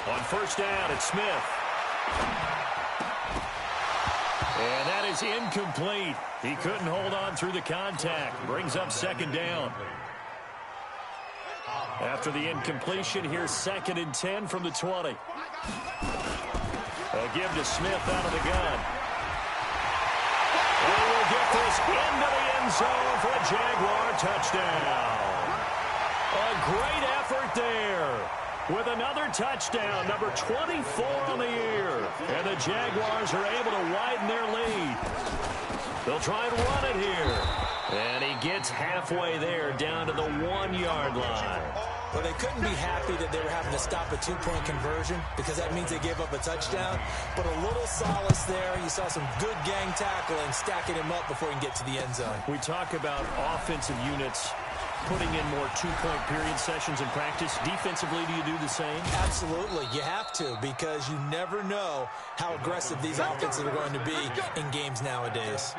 On first down, it's Smith. And that is incomplete. He couldn't hold on through the contact. Brings up second down. After the incompletion, here's 2nd and 10 from the 20. A give to Smith out of the gun. And we'll get this into the end zone for a Jaguar touchdown. A great effort there with another touchdown, number 24 on the year. And the Jaguars are able to widen their lead. They'll try and run it here. And he gets halfway there down to the 1-yard line. Well, they couldn't be happy that they were having to stop a 2-point conversion because that means they gave up a touchdown. But a little solace there. You saw some good gang tackling, stacking him up before he can get to the end zone. We talk about offensive units putting in more 2-point period sessions in practice. Defensively, do you do the same? Absolutely. You have to because you never know how aggressive these offenses are going to be in games nowadays.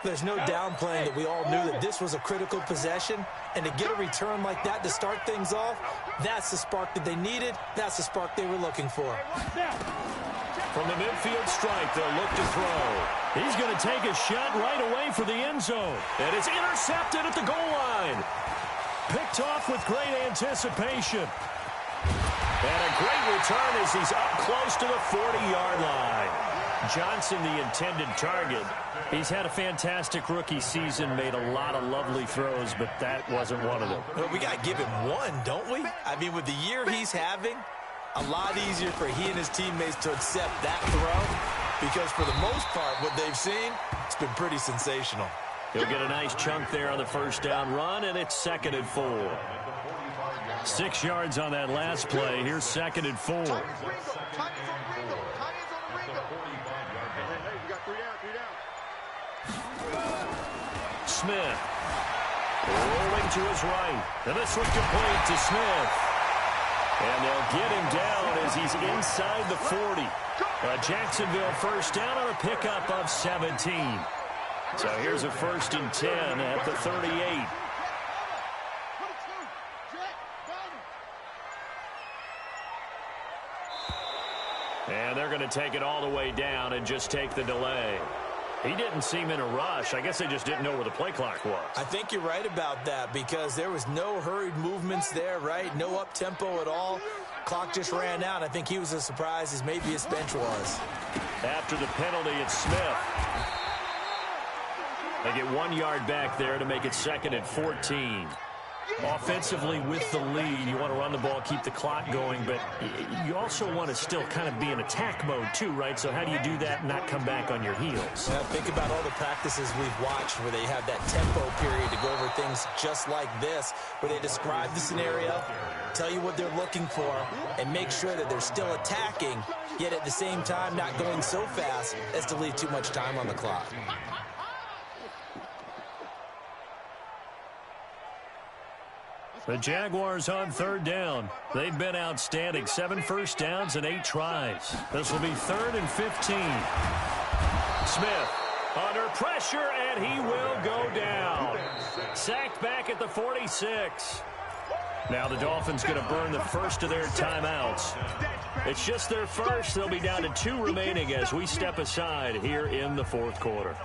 There's no downplaying that we all knew that this was a critical possession, and to get a return like that to start things off, that's the spark that they needed. That's the spark they were looking for. From the midfield stripe, they'll look to throw. He's going to take a shot right away for the end zone, and it's intercepted at the goal line. Picked off with great anticipation. And a great return as he's up close to the 40-yard line. Johnson, the intended target. He's had a fantastic rookie season, made a lot of lovely throws, but that wasn't one of them. Well, we got to give him one, don't we? I mean, with the year he's having, a lot easier for he and his teammates to accept that throw because for the most part, what they've seen, it's been pretty sensational. He'll get a nice chunk there on the first down run, and it's 2nd and 4. 6 yards on that last play. Here's 2nd and 4. Smith rolling to his right. And this one complete to Smith. And they'll get him down as he's inside the 40. A Jacksonville first down on a pickup of 17. So here's a 1st and 10 at the 38. And they're going to take it all the way down and just take the delay. He didn't seem in a rush. I guess they just didn't know where the play clock was. I think you're right about that because there was no hurried movements there, right? No up-tempo at all. Clock just ran out. I think he was as surprised as maybe his bench was. After the penalty, it's Smith. They get 1 yard back there to make it 2nd and 14. Offensively with the lead, you want to run the ball, keep the clock going, but you also want to still kind of be in attack mode too, right? So how do you do that and not come back on your heels? Yeah, think about all the practices we've watched where they have that tempo period to go over things just like this, where they describe the scenario, tell you what they're looking for, and make sure that they're still attacking, yet at the same time not going so fast as to leave too much time on the clock. The Jaguars on 3rd down. They've been outstanding. 7 first downs and 8 tries. This will be 3rd and 15. Smith under pressure, and he will go down. Sacked back at the 46. Now the Dolphins going to burn the first of their timeouts. It's just their first. They'll be down to 2 remaining as we step aside here in the 4th quarter.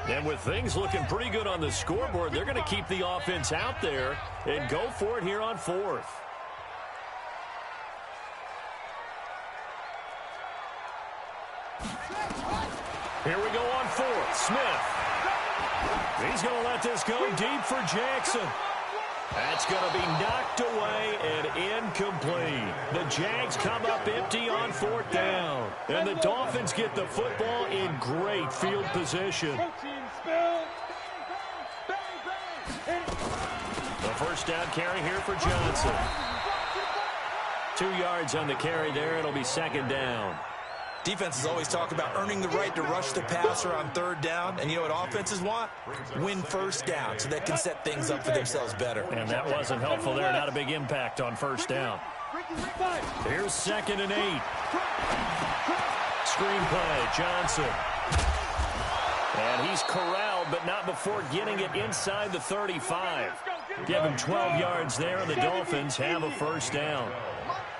And with things looking pretty good on the scoreboard, they're going to keep the offense out there and go for it here on 4th. Here we go on 4th. Smith He's going to let this go deep for Jackson. That's going to be knocked away and incomplete. The Jags come up empty on 4th down. And the Dolphins get the football in great field position. The first down carry here for Johnson. 2 yards on the carry there. It'll be 2nd down. Defenses always talk about earning the right to rush the passer on 3rd down. And you know what offenses want? Win 1st down so they can set things up for themselves better. And that wasn't helpful there. Not a big impact on 1st down. Here's 2nd and 8. Screen play, Johnson. And he's corralled, but not before getting it inside the 35. Give him 12 yards there, and the Dolphins have a 1st down.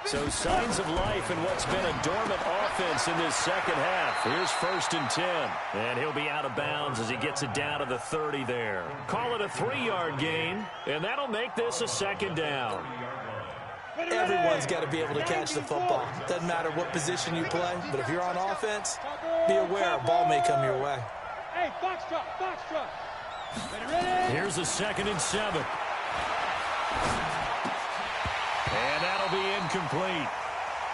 So signs of life in what's been a dormant offense in this 2nd half. Here's 1st and 10. And he'll be out of bounds as he gets it down to the 30 there. Call it a 3-yard gain, and that'll make this a 2nd down. Everyone's got to be able to catch the football. Doesn't matter what position you play, but if you're on offense, be aware a ball may come your way. Hey, box truck. Here's a 2nd and 7. And that'll be incomplete.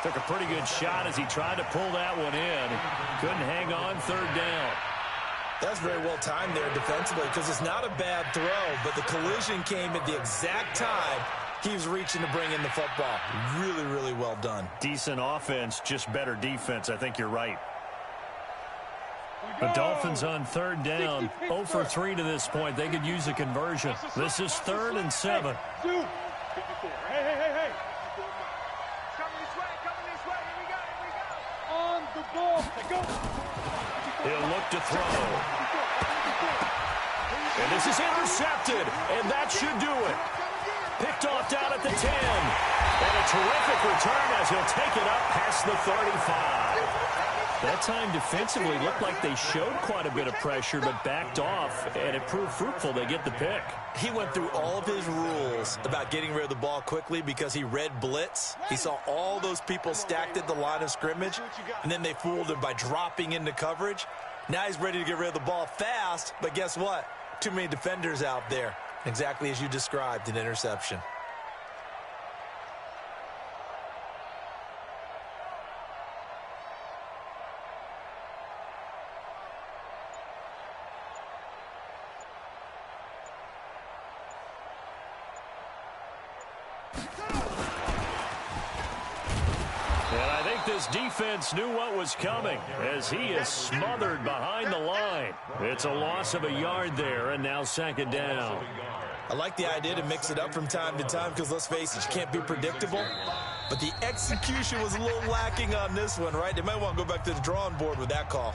Took a pretty good shot as he tried to pull that one in. Couldn't hang on 3rd down. That's very well timed there defensively because it's not a bad throw, but the collision came at the exact time he was reaching to bring in the football. Really, really well done. Decent offense, just better defense. I think you're right. The Dolphins on 3rd down, 0 for 3 to this point. They could use a conversion. This is 3rd and 7. Hey. Coming this way. Here we go. On the ball. Go. He'll look to throw. And this is intercepted, and that should do it. Picked off down at the 10. And a terrific return as he'll take it up past the 35. That time defensively looked like they showed quite a bit of pressure but backed off, and it proved fruitful. They get the pick. He went through all of his rules about getting rid of the ball quickly because he read blitz. He saw all those people stacked at the line of scrimmage, and then they fooled him by dropping into coverage. Now he's ready to get rid of the ball fast, but guess what? Too many defenders out there. Exactly as you described, an interception. This defense knew what was coming as he is smothered behind the line. It's a loss of a yard there, and now 2nd down. I like the idea to mix it up from time to time because, let's face it, you can't be predictable. But the execution was a little lacking on this one, right? They might want to go back to the drawing board with that call.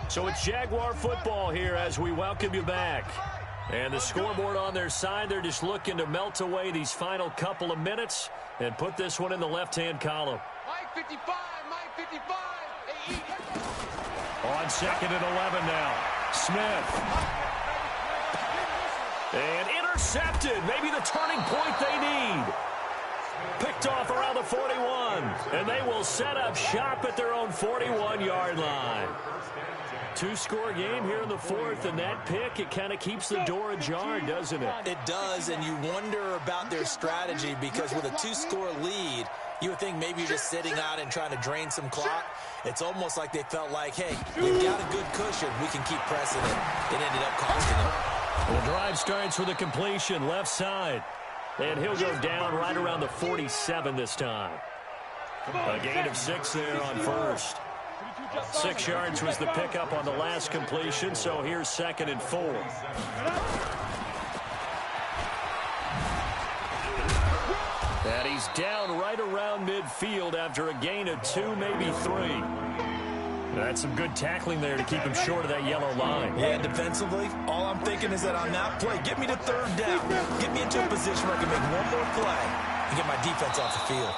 So it's Jaguar football here as we welcome you back. And the scoreboard on their side, they're just looking to melt away these final couple of minutes and put this one in the left-hand column. Mike 55. On 2nd and 11 now. Smith. And intercepted. Maybe the turning point they need. Picked off around the 41. And they will set up shop at their own 41-yard line. 2-score game here in the 4th, and that pick, it kind of keeps the door ajar, doesn't it? It does, and you wonder about their strategy because with a 2-score lead, you would think maybe you're just sitting out and trying to drain some clock. It's almost like they felt like, hey, we've got a good cushion. We can keep pressing it. It ended up costing them. The drive starts with a completion left side, and he'll go down right around the 47 this time. A gain of 6 there on 1st. 6 yards was the pickup on the last completion, so here's 2nd and 4. And he's down right around midfield after a gain of 2, maybe 3. That's some good tackling there to keep him short of that yellow line. Yeah, defensively, all I'm thinking is that on that play, get me to 3rd down. Get me into a position where I can make one more play and get my defense off the field.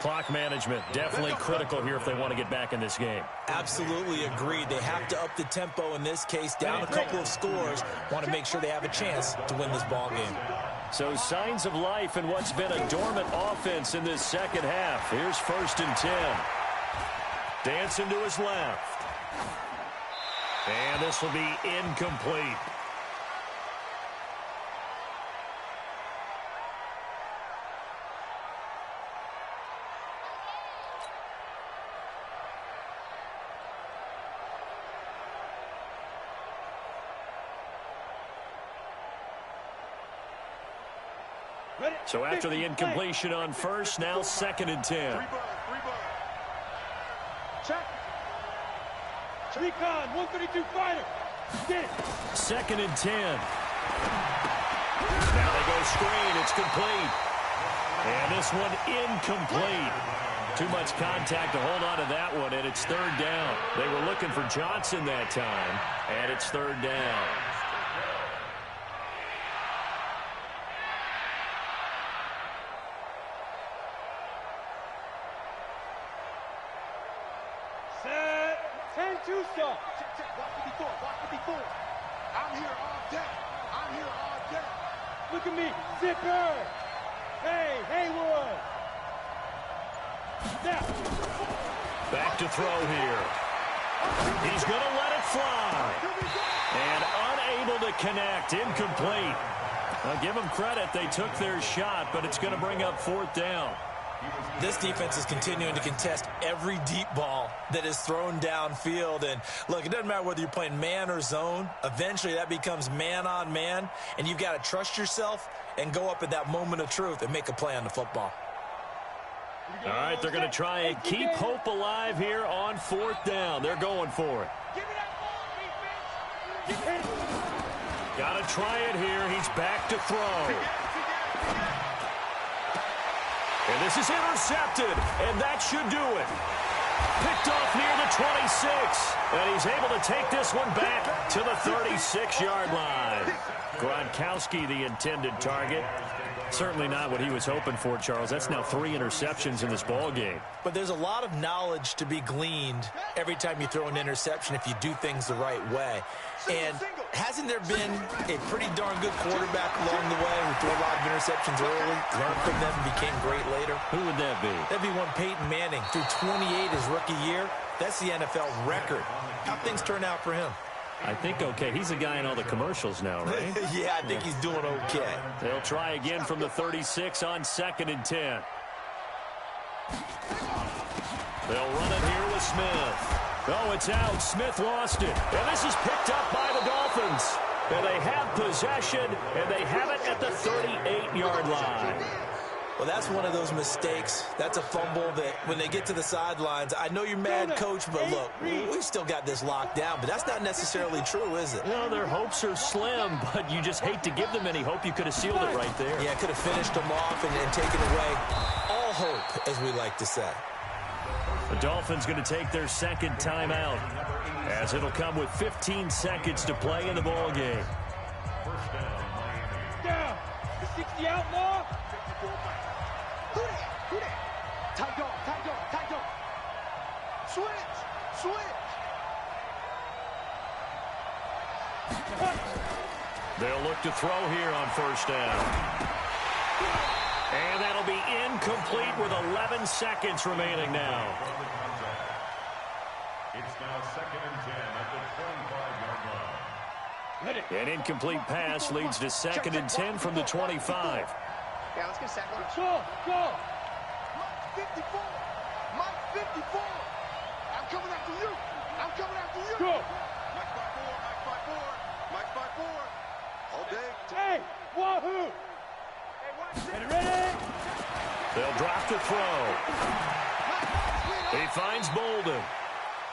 Clock management definitely critical here if they want to get back in this game. Absolutely agreed. They have to up the tempo in this case, down a couple of scores. Want to make sure they have a chance to win this ball game. So signs of life in what's been a dormant offense in this second half. Here's 1st and 10. Dancing to his left. And this will be incomplete. So after the incompletion on 1st, now 2nd and 10. Check. Recon, 132 fighter. Get it. 2nd and 10. Now they go screen. It's complete. And this one incomplete. Too much contact to hold on to that one, and it's 3rd down. They were looking for Johnson that time, and it's 3rd down. Look at me, Zipper! Hey, Haywood! Now. Back to throw here. He's going to let it fly. And unable to connect, incomplete. I'll give them credit, they took their shot, but it's going to bring up 4th down. This defense is continuing to contest every deep ball that is thrown downfield. And, look, it doesn't matter whether you're playing man or zone. Eventually, that becomes man-on-man, and you've got to trust yourself and go up at that moment of truth and make a play on the football. All right, they're going to try and keep hope alive here on 4th down. They're going for it. Got to try it here. He's back to throw. And this is intercepted, and that should do it. Picked off near the 26, and he's able to take this one back to the 36-yard line. Gronkowski, the intended target. Certainly not what he was hoping for, Charles. That's now 3 interceptions in this ball game. But there's a lot of knowledge to be gleaned every time you throw an interception if you do things the right way. And hasn't there been a pretty darn good quarterback along the way who threw a lot of interceptions early, learned from them, and became great later? Who would that be? That'd be one Peyton Manning. Threw 28 his rookie year. That's the NFL record. How things turn out for him? I think okay. He's a guy in all the commercials now, right? Yeah, I think he's doing okay. They'll try again from the 36 on 2nd and 10. They'll run it here with Smith. Oh, it's out. Smith lost it. And this is picked up by the Dolphins. And they have possession, and they have it at the 38-yard line. Well, that's one of those mistakes. That's a fumble that when they get to the sidelines, I know you're mad, Coach, but look, we've still got this locked down. But that's not necessarily true, is it? No, their hopes are slim, but you just hate to give them any hope. You could have sealed it right there. Yeah, could have finished them off and taken away all hope, as we like to say. The Dolphins going to take their 2nd timeout, as it'll come with 15 seconds to play in the ball game. Down. 60 outlaw. Who that? Tight dog. Switch. They'll look to throw here on 1st down. And that'll be incomplete with 11 seconds remaining now. It's now 2nd and 10 at the 25-yard line. An incomplete pass leads to 2nd and 10 from the 25. Yeah, let's get a sack. Go. Mike 54. I'm coming after you. Go. Mike 54. All day. Hey, wahoo. Ready? They'll drop the throw. He finds Bolden.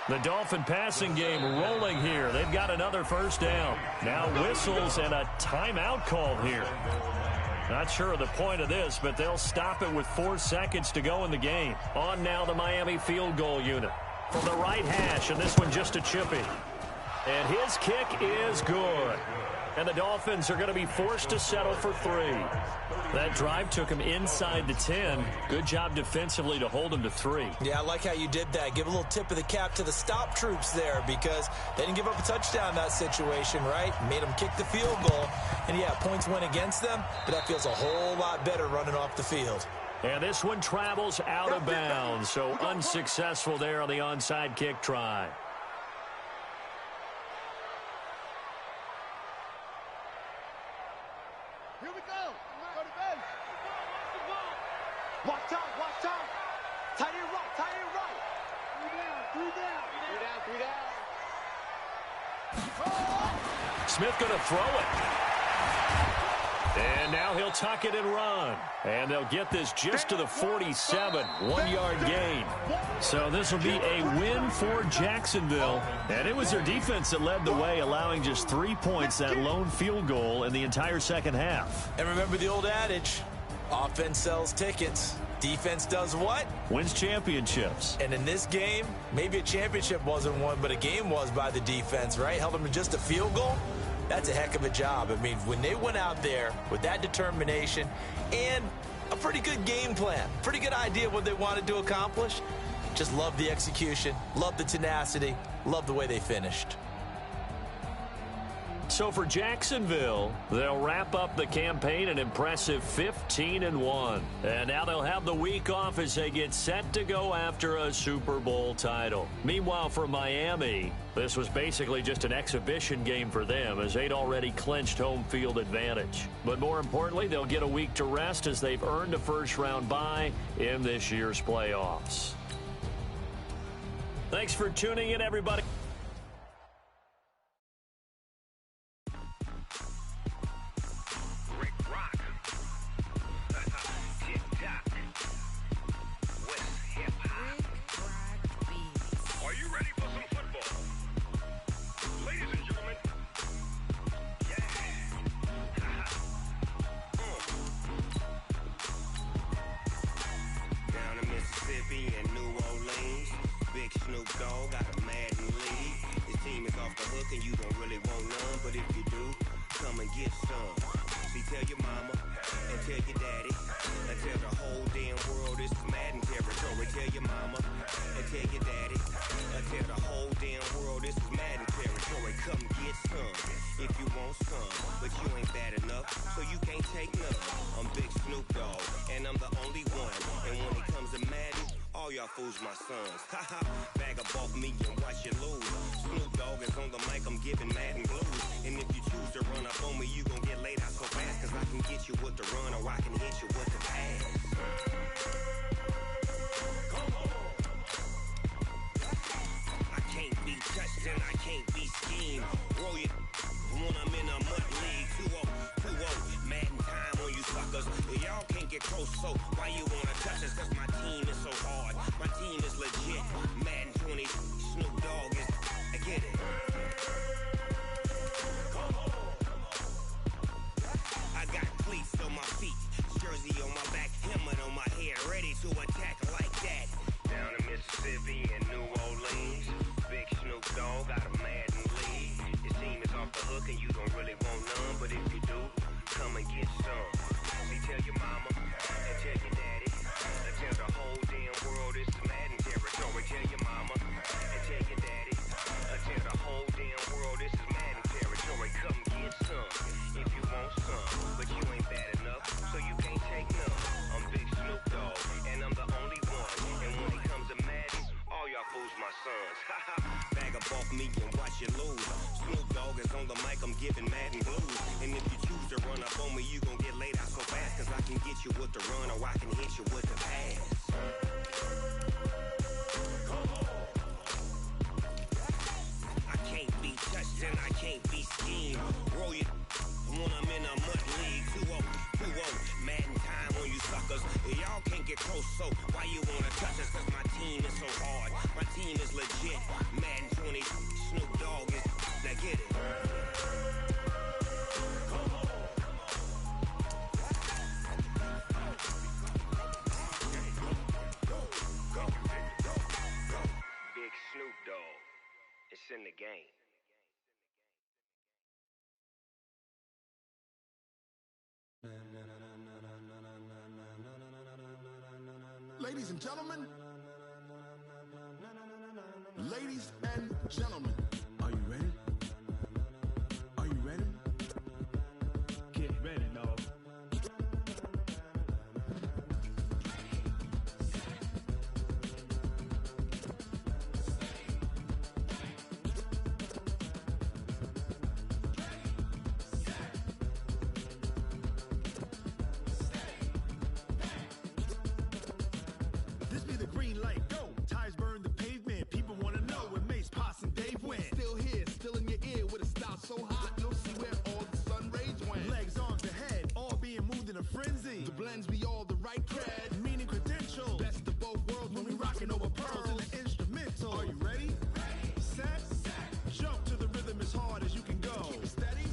The Dolphin passing game rolling here. They've got another 1st down. Now whistles and a timeout called here. Not sure of the point of this, but they'll stop it with 4 seconds to go in the game. On now the Miami field goal unit. From the right hash, and this one just a chippy. And his kick is good. And the Dolphins are going to be forced to settle for 3. That drive took them inside the 10. Good job defensively to hold them to 3. Yeah, I like how you did that. Give a little tip of the cap to the stop troops there because they didn't give up a touchdown in that situation, right? Made them kick the field goal. And, yeah, points went against them, but that feels a whole lot better running off the field. And this one travels out of bounds, so unsuccessful there on the onside kick try. Here we go. Go to base. Watch out, watch out. Tight end right, tight end right. 3 down, 3 down. 3 down. Smith going to throw it. And now he'll tuck it and run. And they'll get this just to the 47, 1-yard gain. So this will be a win for Jacksonville. And it was their defense that led the way, allowing just 3 points, that lone field goal in the entire second half. And remember the old adage, offense sells tickets. Defense does what? Wins championships. And in this game, maybe a championship wasn't won, but a game was by the defense, right? Held them to just a field goal. That's a heck of a job. I mean, when they went out there with that determination and a pretty good game plan, pretty good idea of what they wanted to accomplish, just love the execution, love the tenacity, love the way they finished. So for Jacksonville, they'll wrap up the campaign an impressive 15-1. And now they'll have the week off as they get set to go after a Super Bowl title. Meanwhile, for Miami, this was basically just an exhibition game for them as they'd already clinched home field advantage. But more importantly, they'll get a week to rest as they've earned a first-round bye in this year's playoffs. Thanks for tuning in, everybody. My sons, bag up off me and watch you lose. Snoop Dogg is on the mic, I'm giving Madden blues. And if you choose to run up on me, you gon' get laid out so fast. Cause I can get you with the run or I can hit you with the pass. Come on. I can't be touched and I can't be schemed. Roll it when I'm in a mud league. 2-0, Madden time on you suckers. Y'all can't get close, so why you wanna touch us? Cause my team is so hard. My team is legit. Madden 20, Snoop Dogg is. I get it. I got cleats on my feet, jersey on my back, helmet on my head, ready to attack like that. Down in Mississippi and New Orleans, big Snoop Dogg got a Madden lead. Your team is off the hook and you don't really want none, but if you do, come and get some. See, tell your mama and tell your daddy, and tell the whole damn world it's Madden territory. Tell your mama and tell your daddy, and tell the whole damn world this is Madden territory. Come get some if you want some, but you ain't bad enough, so you can't take none. I'm Big Snoop Dogg, and I'm the only one. And when it comes to Madden, all y'all fools my sons. Bag up off me and watch you lose. Snoop Dogg is on the mic, I'm giving Madden blues. And if you choose to run up on me, you gon' get laid out so fast. Cause I can get you with the run or I can hit you with the pass. I can't be touched and I can't be schemed. Roll it when I'm in a mud league. 2-0, Madden time on you suckers. Y'all can't get close, so why you wanna touch us? Cause my team is so hard. My team is legit. Madden 20, Snoop Dogg is. Now get it. Go. Ladies and gentlemen. Ladies and gentlemen. Are you ready? Are you ready? Get ready, dog. This be the green light, go. Tires burn the pavement. People want to know where Mace, Poss, and Dave went. Still here, still in your ear with a style so hot, you'll see where all the sun rays went. Legs, arms, the head, all being moved in a frenzy. The blends be all the right cred. Meaning credentials. Best of both worlds when we rockin' over pearls. In the instrumental. Are you ready? Set. Jump to the rhythm as hard as you can go. Keep it steady,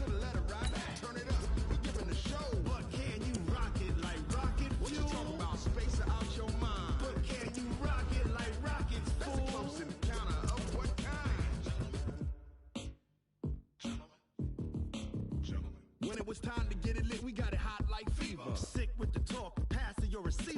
to the letter right. Turn it up, we giving the show. But can you rock it like rocket What fuel? you talking about? Space or out your mind? But can you rock it like rockets, That's fool? a close encounter of what kind? When it was time to get it lit, we got it hot like fever. Sick with the talk, passing your receiver.